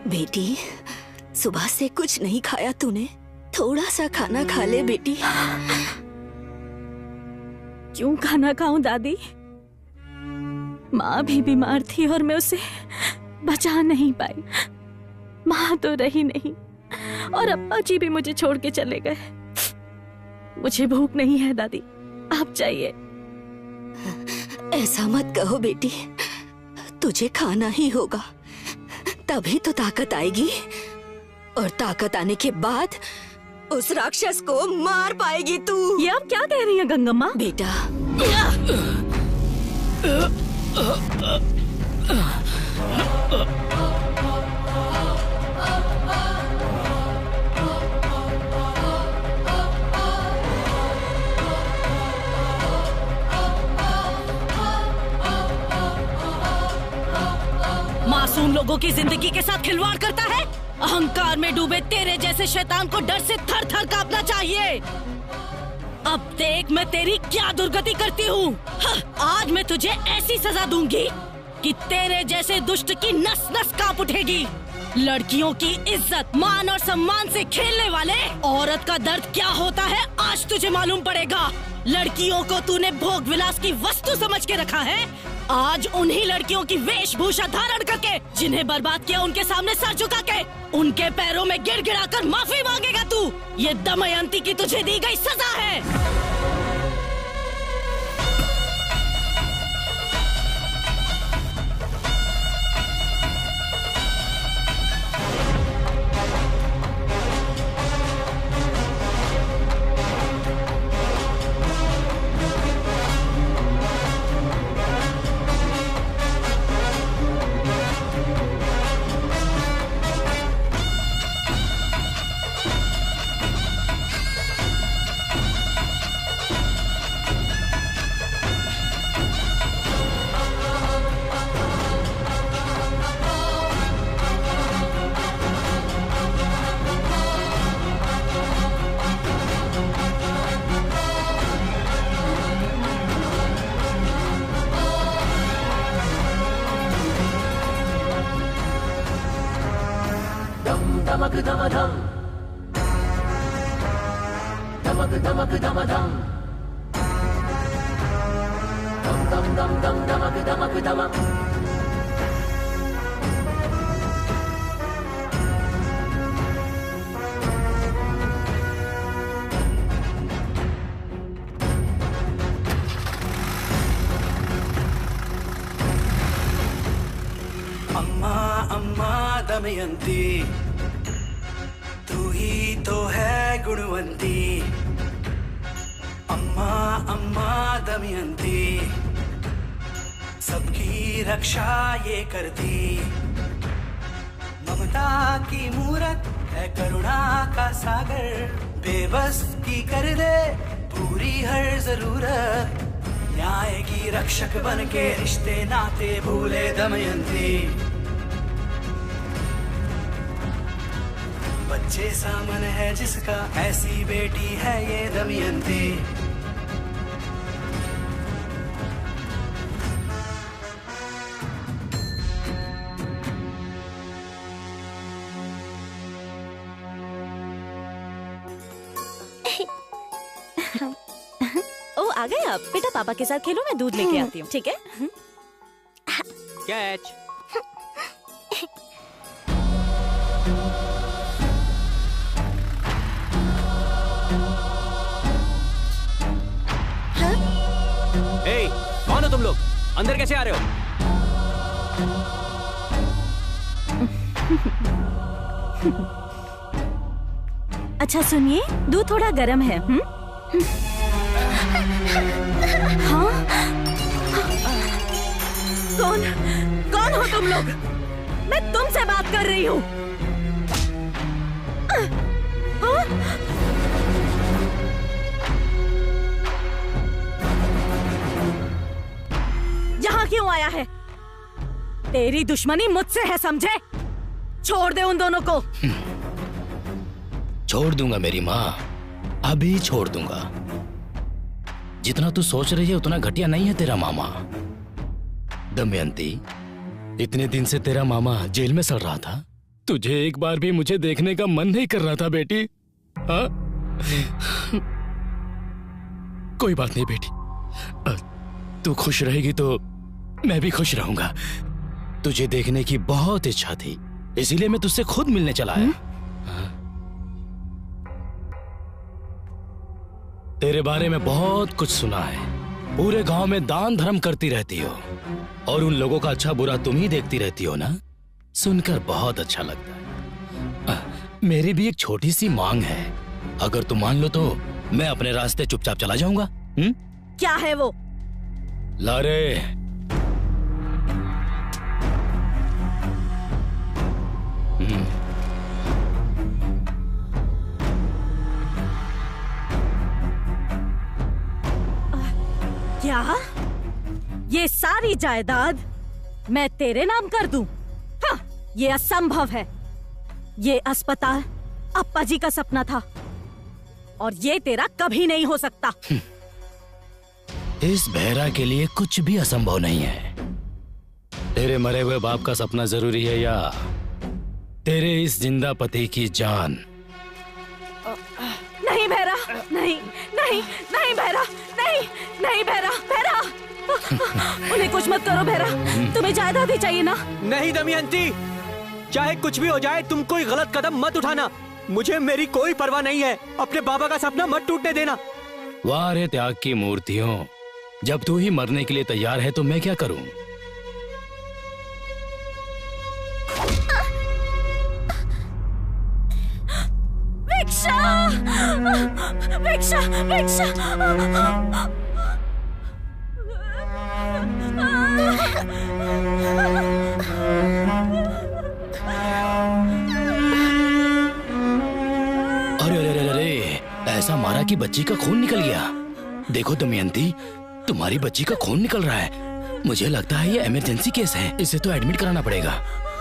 बेटी, सुबह से कुछ नहीं खाया तूने? थोड़ा सा खाना खा ले बेटी। क्यों खाना खाऊं दादी? माँ भी बीमार थी और मैं उसे बचा नहीं पाई। माँ तो रही नहीं और अप्पा जी भी मुझे छोड़ के चले गए। मुझे भूख नहीं है दादी, आप जाइए। ऐसा मत कहो बेटी, तुझे खाना ही होगा, तभी तो ताकत आएगी। और ताकत आने के बाद उस राक्षस को मार पाएगी तू। ये आप क्या कह रही हैं गंगम्मा? बेटा, मासूम लोगों की जिंदगी के साथ खिलवाड़ करता है। अहंकार में डूबे तेरे जैसे शैतान को डर से थर थर कांपना चाहिए। अब देख मैं तेरी क्या दुर्गति करती हूँ। आज मैं तुझे ऐसी सजा दूंगी कि तेरे जैसे दुष्ट की नस नस कांप उठेगी। लड़कियों की इज्जत, मान और सम्मान से खेलने वाले औरत का दर्द क्या होता है आज तुझे मालूम पड़ेगा। लड़कियों को तूने भोग विलास की वस्तु समझ के रखा है। आज उन्हीं लड़कियों की वेशभूषा धारण करके, जिन्हें बर्बाद किया, उनके सामने सर झुका के, उनके पैरों में गिड़गिड़ा कर माफी मांगेगा तू। ये दमयंती की तुझे दी गई सजा है। धमक धम धम, धमक धमक धम धम, धम धम धम धम धमक धमक धमक। अम्मा अम्मा दमयंती, तू ही तो है गुणवंती। अम्मा अम्मा अम्मा दमयंती, सबकी रक्षा ये करती, ममता की मूरत है करुणा का सागर, बेबस की कर दे पूरी हर जरूरत, न्याय की रक्षक बन के रिश्ते नाते भूले दमयंती, बच्चे सामन है जिसका ऐसी बेटी है ये दमयंती। ओ आ गए आप? बेटा पापा के साथ खेलो, मैं दूध लेके आती हूँ, ठीक है? कैच। ए, कौन हो तुम लोग? अंदर कैसे आ रहे हो? अच्छा सुनिए, दूध थोड़ा गर्म है। हाँ? कौन हो तुम लोग? मैं तुमसे बात कर रही हूँ। यहाँ क्यों आया है? तेरी दुश्मनी मुझसे है, समझे? छोड़ दे उन दोनों को। छोड़ दूंगा मेरी माँ, अभी छोड़ दूंगा। जितना तू सोच रही है उतना घटिया नहीं है तेरा मामा। दमयंती, इतने दिन से तेरा मामा जेल में सड़ रहा था, तुझे एक बार भी मुझे देखने का मन नहीं कर रहा था बेटी? हाँ? कोई बात नहीं बेटी, तू खुश रहेगी तो मैं भी खुश रहूंगा। तुझे देखने की बहुत इच्छा थी, इसीलिए मैं तुझसे खुद मिलने चला आया। तेरे बारे में बहुत कुछ सुना है, पूरे गांव में दान धर्म करती रहती हो और उन लोगों का अच्छा बुरा तुम ही देखती रहती हो ना, सुनकर बहुत अच्छा लगता है। मेरी भी एक छोटी सी मांग है, अगर तुम मान लो तो मैं अपने रास्ते चुपचाप चला जाऊंगा। क्या है वो? लारे, क्या? ये सारी जायदाद मैं तेरे नाम कर दूं? हाँ, ये असंभव है। ये अस्पताल अप्पा जी का सपना था और ये तेरा कभी नहीं हो सकता। इस बहरा के लिए कुछ भी असंभव नहीं है। तेरे मरे हुए बाप का सपना जरूरी है या तेरे इस जिंदा पति की जान? नहीं बहरा, नहीं नहीं नहीं बहरा, नहीं नहीं बहरा, बहरा उन्हें कुछ मत करो बहरा, तुम्हें जायदाद ही चाहिए ना? नहीं दमयंती, चाहे कुछ भी हो जाए तुम कोई गलत कदम मत उठाना। मुझे मेरी कोई परवाह नहीं है, अपने बाबा का सपना मत टूटने देना। वाह रे त्याग की मूर्तियों, जब तू ही मरने के लिए तैयार है तो मैं क्या करूं? भिक्षा, भिक्षा, भिक्षा। अरे अरे अरे अरे, ऐसा मारा कि बच्ची का खून निकल गया। देखो दमयंती, तुम्हारी बच्ची का खून निकल रहा है। मुझे लगता है ये इमरजेंसी केस है, इसे तो एडमिट कराना पड़ेगा।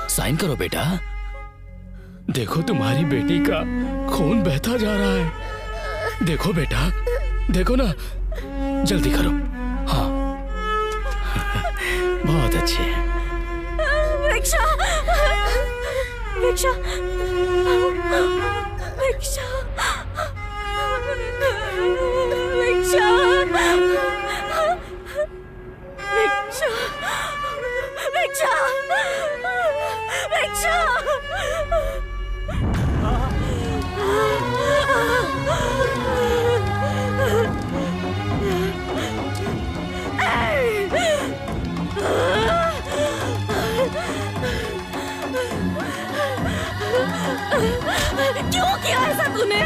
साइन करो बेटा। देखो तुम्हारी बेटी का खून बहता जा रहा है। देखो बेटा, देखो ना, जल्दी करो। हाँ बहुत अच्छे। भिक्षा, भिक्षा, भिक्षा, भिक्षा, भिक्षा, भिक्षा, भिक्षा। क्यों किया ऐसा तूने?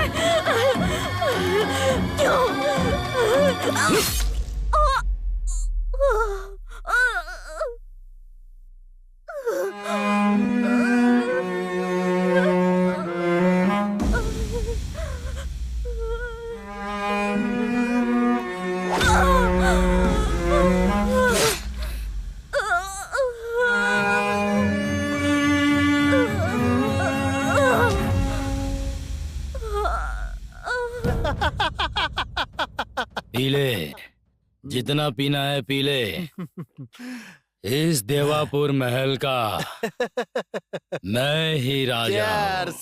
पी ले, जितना पीना है पी ले। इस देवापुर महल का मैं ही राजा हूं।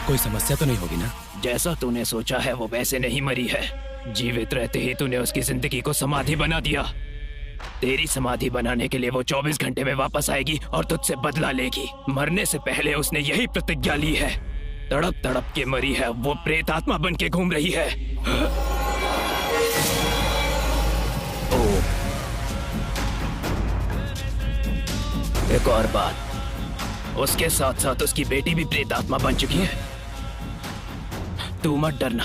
कोई समस्या तो नहीं होगी ना? जैसा तूने सोचा है वो वैसे नहीं मरी है। जीवित रहते ही तूने उसकी जिंदगी को समाधि बना दिया। तेरी समाधि बनाने के लिए वो 24 घंटे में वापस आएगी और तुझसे बदला लेगी। मरने से पहले उसने यही प्रतिज्ञा ली है। तड़प तड़प के मरी है, वो प्रेत आत्मा बन के घूम रही है। एक और बात, उसके साथ साथ उसकी बेटी भी प्रेत आत्मा बन चुकी है। तू मत डरना,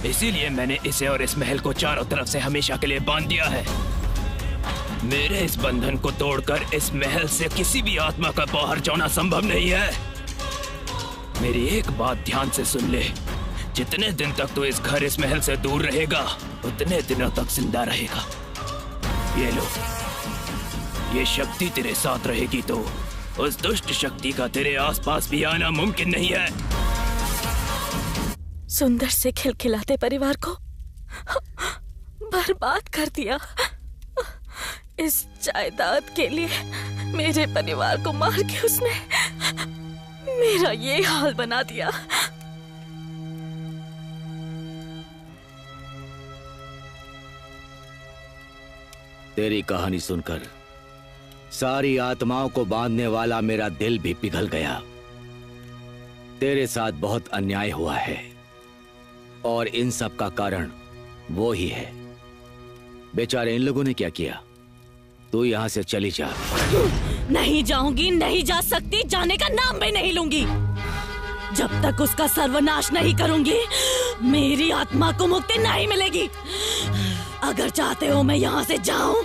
इसीलिए मैंने इसे और इस महल को चारों तरफ से हमेशा के लिए बांध दिया है। मेरे इस बंधन को तोड़कर इस महल से किसी भी आत्मा का बाहर जाना संभव नहीं है। मेरी एक बात ध्यान से सुन ले, जितने दिन तक तू इस घर इस महल से दूर रहेगा उतने दिनों तक जिंदा रहेगा। ये लो, ये शक्ति तेरे साथ रहेगी तो उस दुष्ट शक्ति का तेरे आसपास भी आना मुमकिन नहीं है। सुंदर से खिलखिलाते परिवार को बर्बाद कर दिया। इस जायदाद के लिए मेरे परिवार को मार के उसने मेरा ये हाल बना दिया। तेरी कहानी सुनकर सारी आत्माओं को बांधने वाला मेरा दिल भी पिघल गया। तेरे साथ बहुत अन्याय हुआ है और इन सब का कारण वो ही है। बेचारे इन लोगों ने क्या किया? तू यहाँ से चली जा। नहीं जाऊंगी, नहीं जा सकती, जाने का नाम भी नहीं लूंगी। जब तक उसका सर्वनाश नहीं करूंगी मेरी आत्मा को मुक्ति नहीं मिलेगी। अगर चाहते हो मैं यहाँ से जाऊं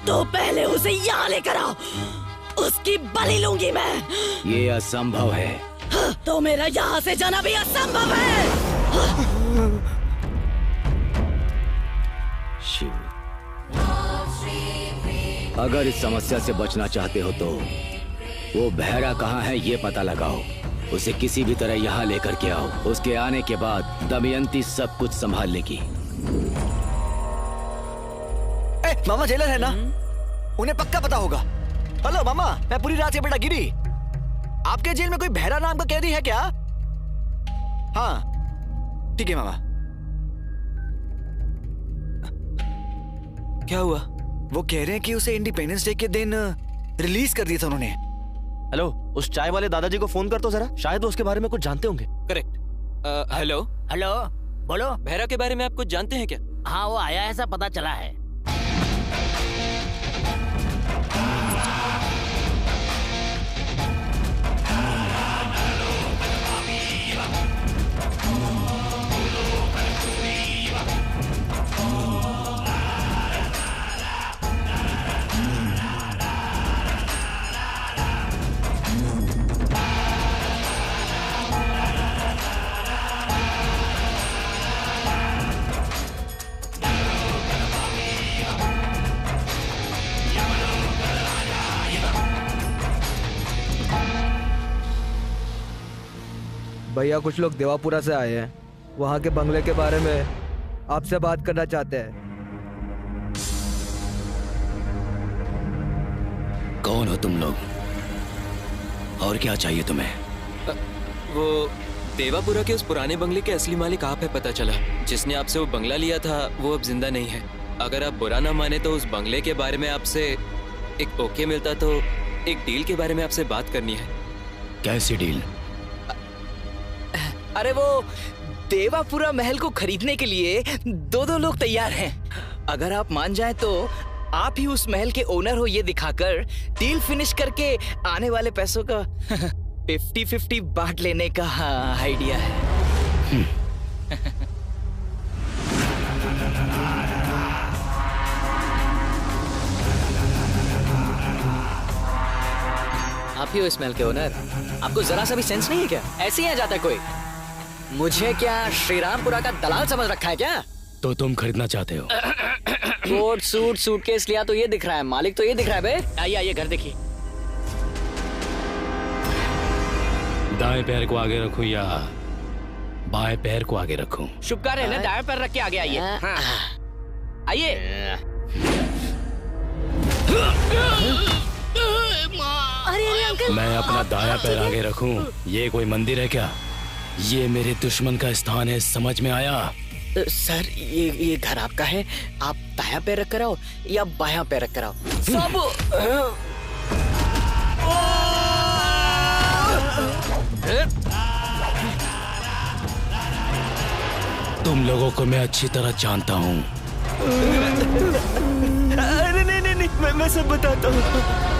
तो पहले उसे यहाँ लेकर आओ, उसकी बलि लूंगी मैं। ये असंभव है। तो मेरा यहाँ से जाना भी असंभव है। शिव, अगर इस समस्या से बचना चाहते हो तो वो बहरा कहाँ है ये पता लगाओ। उसे किसी भी तरह यहाँ लेकर के आओ। उसके आने के बाद दमयंती सब कुछ संभाल लेगी। मामा जेलर है ना? उन्हें पक्का पता होगा। हेलो मामा, मैं पूरी रात से बेटा गिरी। आपके जेल में कोई बहरा नाम का कैदी है क्या? हाँ ठीक है मामा। क्या हुआ? वो कह रहे हैं कि उसे इंडिपेंडेंस डे के दिन रिलीज कर दिया था उन्होंने। हेलो, उस चाय वाले दादाजी को फोन कर तो जरा, शायद वो उसके बारे में कुछ जानते होंगे। करेक्ट। हेलो हेलो, बोलो। बहरा के बारे में आप कुछ जानते हैं क्या? हाँ, वो आया ऐसा पता चला है। भैया कुछ लोग देवापुरा से आए हैं, वहाँ के बंगले के बारे में आपसे बात करना चाहते हैं। कौन हो तुम लोग और क्या चाहिए तुम्हें? वो देवापुरा के उस पुराने बंगले के असली मालिक आप है, पता चला। जिसने आपसे वो बंगला लिया था वो अब जिंदा नहीं है। अगर आप बुरा ना माने तो उस बंगले के बारे में आपसे एक ओके मिलता तो एक डील के बारे में आपसे बात करनी है। कैसी डील? अरे वो देवापुरा महल को खरीदने के लिए दो लोग तैयार हैं। अगर आप मान जाएं तो आप ही उस महल के ओनर हो, ये दिखाकर डील फिनिश करके आने वाले पैसों का 50-50 बांट लेने का आइडिया है। आप ही हो इस महल के ओनर? आपको जरा सा भी सेंस नहीं है क्या? ऐसे ही आ जाता है कोई? मुझे क्या श्रीरामपुरा का दलाल समझ रखा है क्या? तो तुम खरीदना चाहते हो? कोट सूट सूटकेस लिया तो ये दिख रहा है, मालिक तो ये दिख रहा है बे। आइए आइए घर देखिए। दाएं पैर को आगे रखूं या बाएं पैर को आगे रखूं? शुभ कार्य है ना, दाएं पैर रख के आगे आइए। आइए। अरे अंकल, मैं अपना दाया पैर आगे रखूं? ये कोई मंदिर है क्या? ये मेरे दुश्मन का स्थान है, समझ में आया? सर ये घर आपका है, आप दाया पैर रख कर आओ या बायां पैर रख कर आओ। सब तुम लोगों को मैं अच्छी तरह जानता हूँ। अरे नहीं, मैं सब बताता हूँ।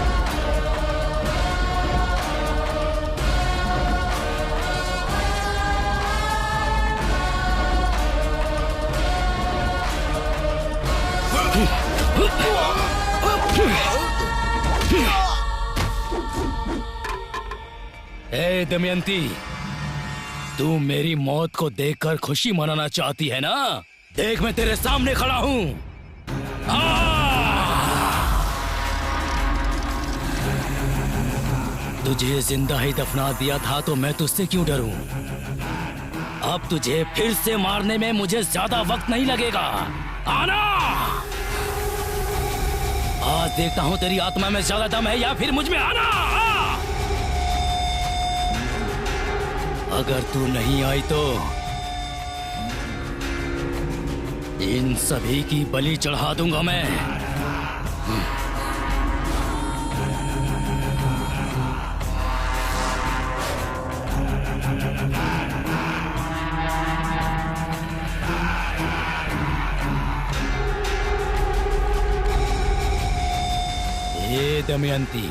ए दमयंती, तू मेरी मौत को देखकर खुशी मनाना चाहती है ना? देख मैं तेरे सामने खड़ा हूँ। तुझे जिंदा ही दफना दिया था तो मैं तुझसे क्यों डरूं? अब तुझे फिर से मारने में मुझे ज्यादा वक्त नहीं लगेगा। आना! आज देखता हूं तेरी आत्मा में ज्यादा दम है या फिर मुझ में। आना! अगर तू नहीं आई तो इन सभी की बलि चढ़ा दूंगा मैं। ए दमयंती,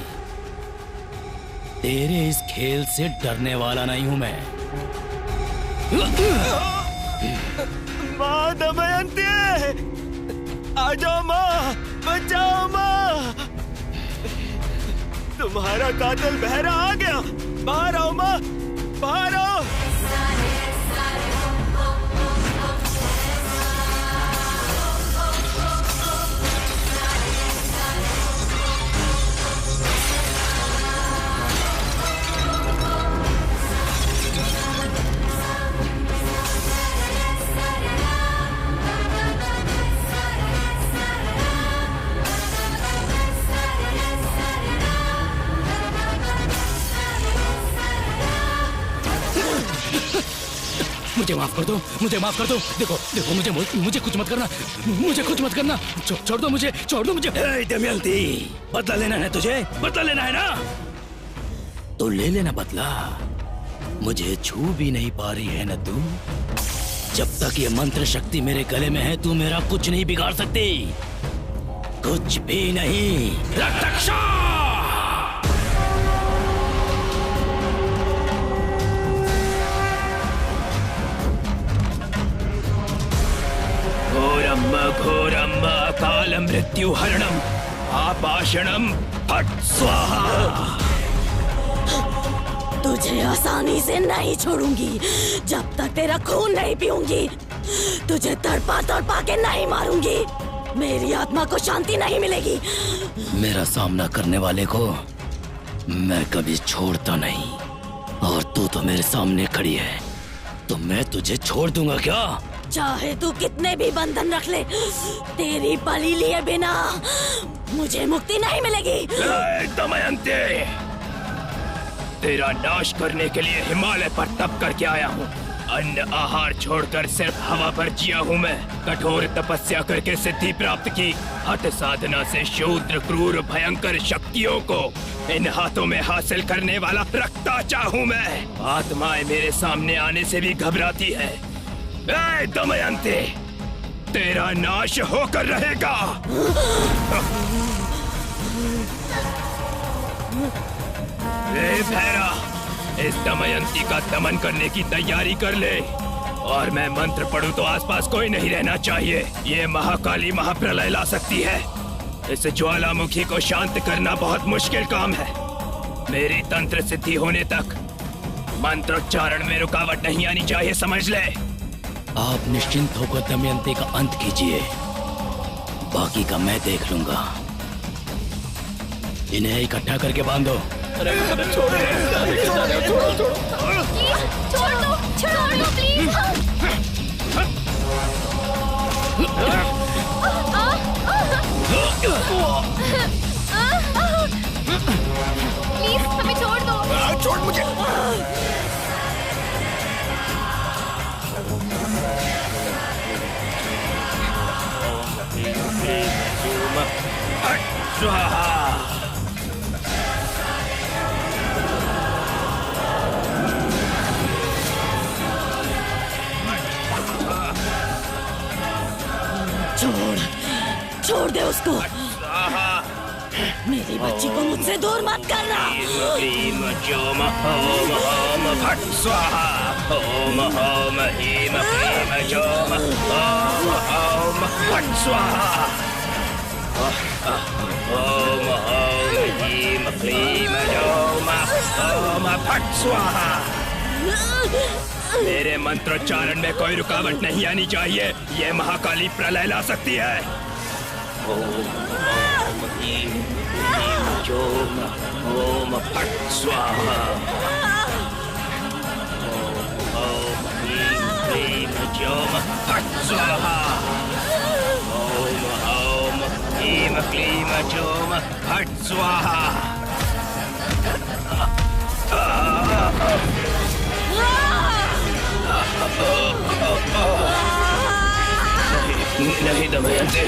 तेरे इस खेल से डरने वाला नहीं हूं मैं। माँ दमयंती, आ जाओ माँ, बचाओ माँ। तुम्हारा कातिल बहरा आ गया। बाहर आओ माँ, बाहर आओ। मुझे माफ कर दो, मुझे माफ कर दो। देखो देखो, मुझे कुछ मत करना, मुझे कुछ मत करना। छोड़ दो मुझे, छोड़ दो मुझे। दमयंती, बदला लेना है तुझे? बदला लेना है ना? तो ले लेना बदला। मुझे छू भी नहीं पा रही है ना तू? जब तक ये मंत्र शक्ति मेरे गले में है तू मेरा कुछ नहीं बिगाड़ सकती, कुछ भी नहीं। रक्षा! घोरम काल मृत्यु हरणम आपाषणम फट स्वाहा। तुझे आसानी से नहीं छोड़ूंगी जब तक तेरा खून नहीं पीऊंगी। तुझे तड़पा तड़पा के नहीं मारूंगी, मेरी आत्मा को शांति नहीं मिलेगी। मेरा सामना करने वाले को मैं कभी छोड़ता नहीं। और तू तो मेरे सामने खड़ी है, तो मैं तुझे छोड़ दूंगा क्या? चाहे तू कितने भी बंधन रख ले, तेरी बलि लिए बिना मुझे मुक्ति नहीं मिलेगी। दमयंती, तेरा नाश करने के लिए हिमालय पर तप करके आया हूँ। अन्न आहार छोड़कर सिर्फ हवा पर जिया हूँ मैं। कठोर तपस्या करके सिद्धि प्राप्त की। हठ साधना से शूद्र क्रूर भयंकर शक्तियों को इन हाथों में हासिल करने वाला रक्ताचा हूँ मैं। आत्माएं मेरे सामने आने से भी घबराती है। ए दमयंती, तेरा नाश होकर रहेगा। ए भैरा, इस दमयंती का दमन करने की तैयारी कर ले, और मैं मंत्र पढ़ूं तो आसपास कोई नहीं रहना चाहिए। ये महाकाली महाप्रलय ला सकती है। इस ज्वालामुखी को शांत करना बहुत मुश्किल काम है। मेरी तंत्र सिद्धि होने तक मंत्रोच्चारण में रुकावट नहीं आनी चाहिए, समझ ले। आप निश्चिंत होकर दमयंती का अंत कीजिए, बाकी का मैं देख लूंगा। इन्हें इकट्ठा करके बांधो। छोड़ दो प्लीज। प्लीज हमें छोड़ दो। छोड़ मुझे। छोड़ दे उसको। मेरी बच्ची को मुझसे दूर मत करना। ह्रीम जोम ओम ओम फट स्वाहा। ओम ओम ह्रीम क्लीम जोम ओम ओम फट स्वाहा। ओम ओम ह्रीम क्लीम जोम ओम फट स्वाहा। मेरे मंत्रोच्चारण में कोई रुकावट नहीं आनी चाहिए। ये महाकाली प्रलय ला सकती है। ओम ह्रीम जोम ओम फट स्वाहा। ओम ह्रीम क्लीम जोम फट स्वाहा। ओम ओम ह्रीम क्लीम जोम फट स्वाहा। नहीं दमयंती,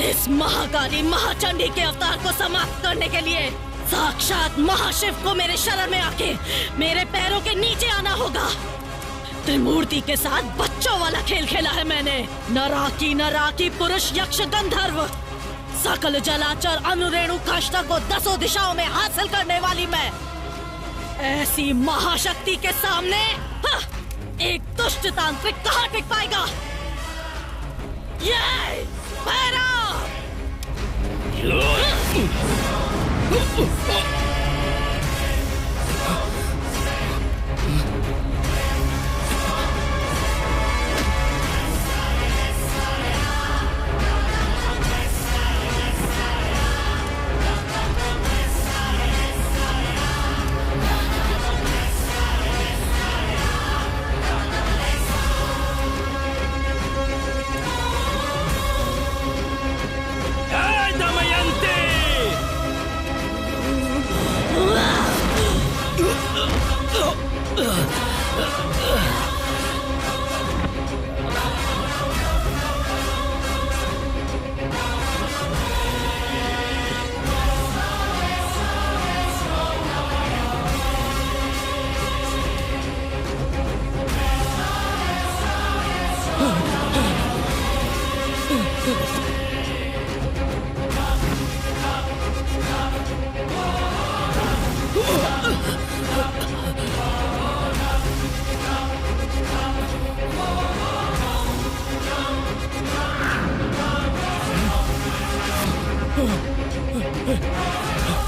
इस महाकाली महाचंडी के अवतार को समाप्त करने के लिए साक्षात महाशिव को मेरे शरण में आके मेरे पैरों के नीचे आना होगा। त्रिमूर्ति के साथ बच्चों वाला खेल खेला है मैंने। नराकी पुरुष यक्ष गंधर्व सकल जलाचर अनुरेणु काष्ठा को 10 दिशाओं में हासिल करने वाली मैं, ऐसी महाशक्ति के सामने एक दुष्ट तांत्रिक कहाँ टिक पाएगा। ये भैरव!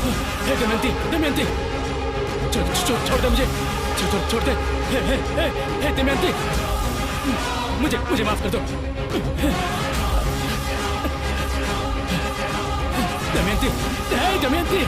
हे दमयंती, दमयंती, छोड़ दे मुझे, छोड़ दे। हे दमयंती, मुझे माफ कर दो। दमयंती, हे दमयंती,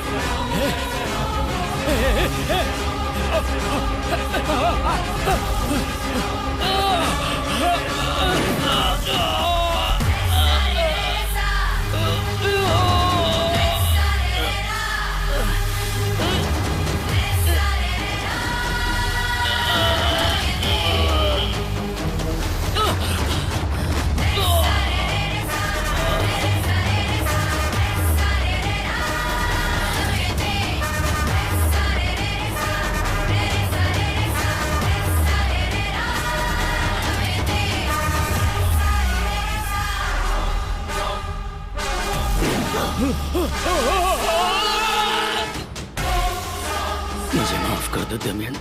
मुझे माफ कर दो दमयंती।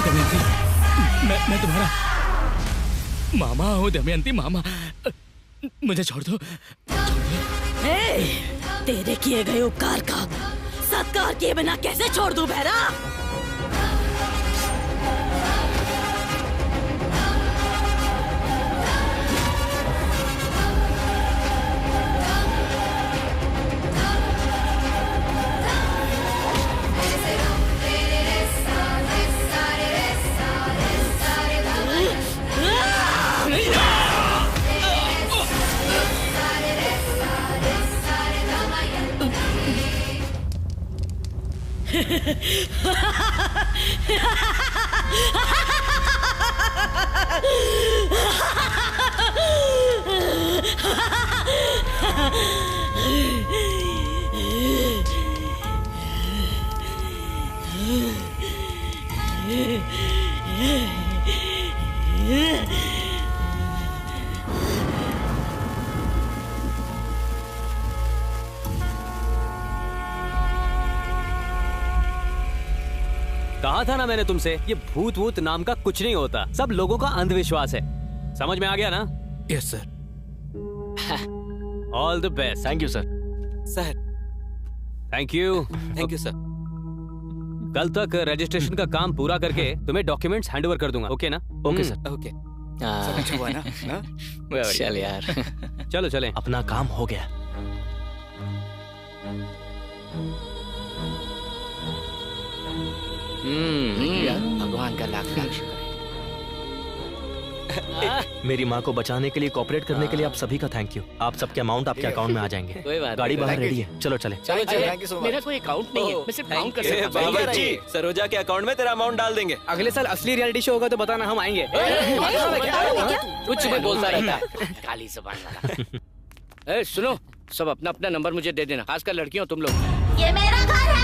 दमयंती, मैं तुम्हारा मामा हूँ दमयंती, मामा। मुझे छोड़ दो। तेरे किए गए उपकार का सत्कार किए बिना कैसे छोड़ दूं बहरा? कहा था ना मैंने तुमसे, ये भूत वूत नाम का कुछ नहीं होता, सब लोगों का अंधविश्वास है। समझ में आ गया ना? Yes sir. All the best. Thank you sir. Sir thank you. Thank you sir. कल तक रजिस्ट्रेशन का काम पूरा करके तुम्हें डॉक्यूमेंट्स हैंड ओवर कर दूंगा। ओके ना? Okay sir. ओके। सब अच्छा हुआ ना? चल यार। चलो चलें। अपना काम हो गया। भगवान का लाख लाख शुक्र है। मेरी माँ को बचाने के लिए, कोऑपरेट करने के लिए आप सभी का थैंक यू। आप सबके अमाउंट आपके अकाउंट में आ जाएंगे। कोई बात गाड़ी नहीं। बाहर रेडी है, चलो चले। मेरा कोई अकाउंट नहीं है, मैं सिर्फ काउंट कर सकता हूँ। बाबर जी, सरोजा के अकाउंट में तेरा अमाउंट डाल देंगे। अगले साल असली रियलिटी शो होगा तो बताना, हम आएंगे। कुछ भी बोलता रहता है, काली जुबान वाला। सुनो, सब अपना अपना नंबर मुझे दे देना, खासकर लड़कियों तुम लोग। ये मेरा घर है।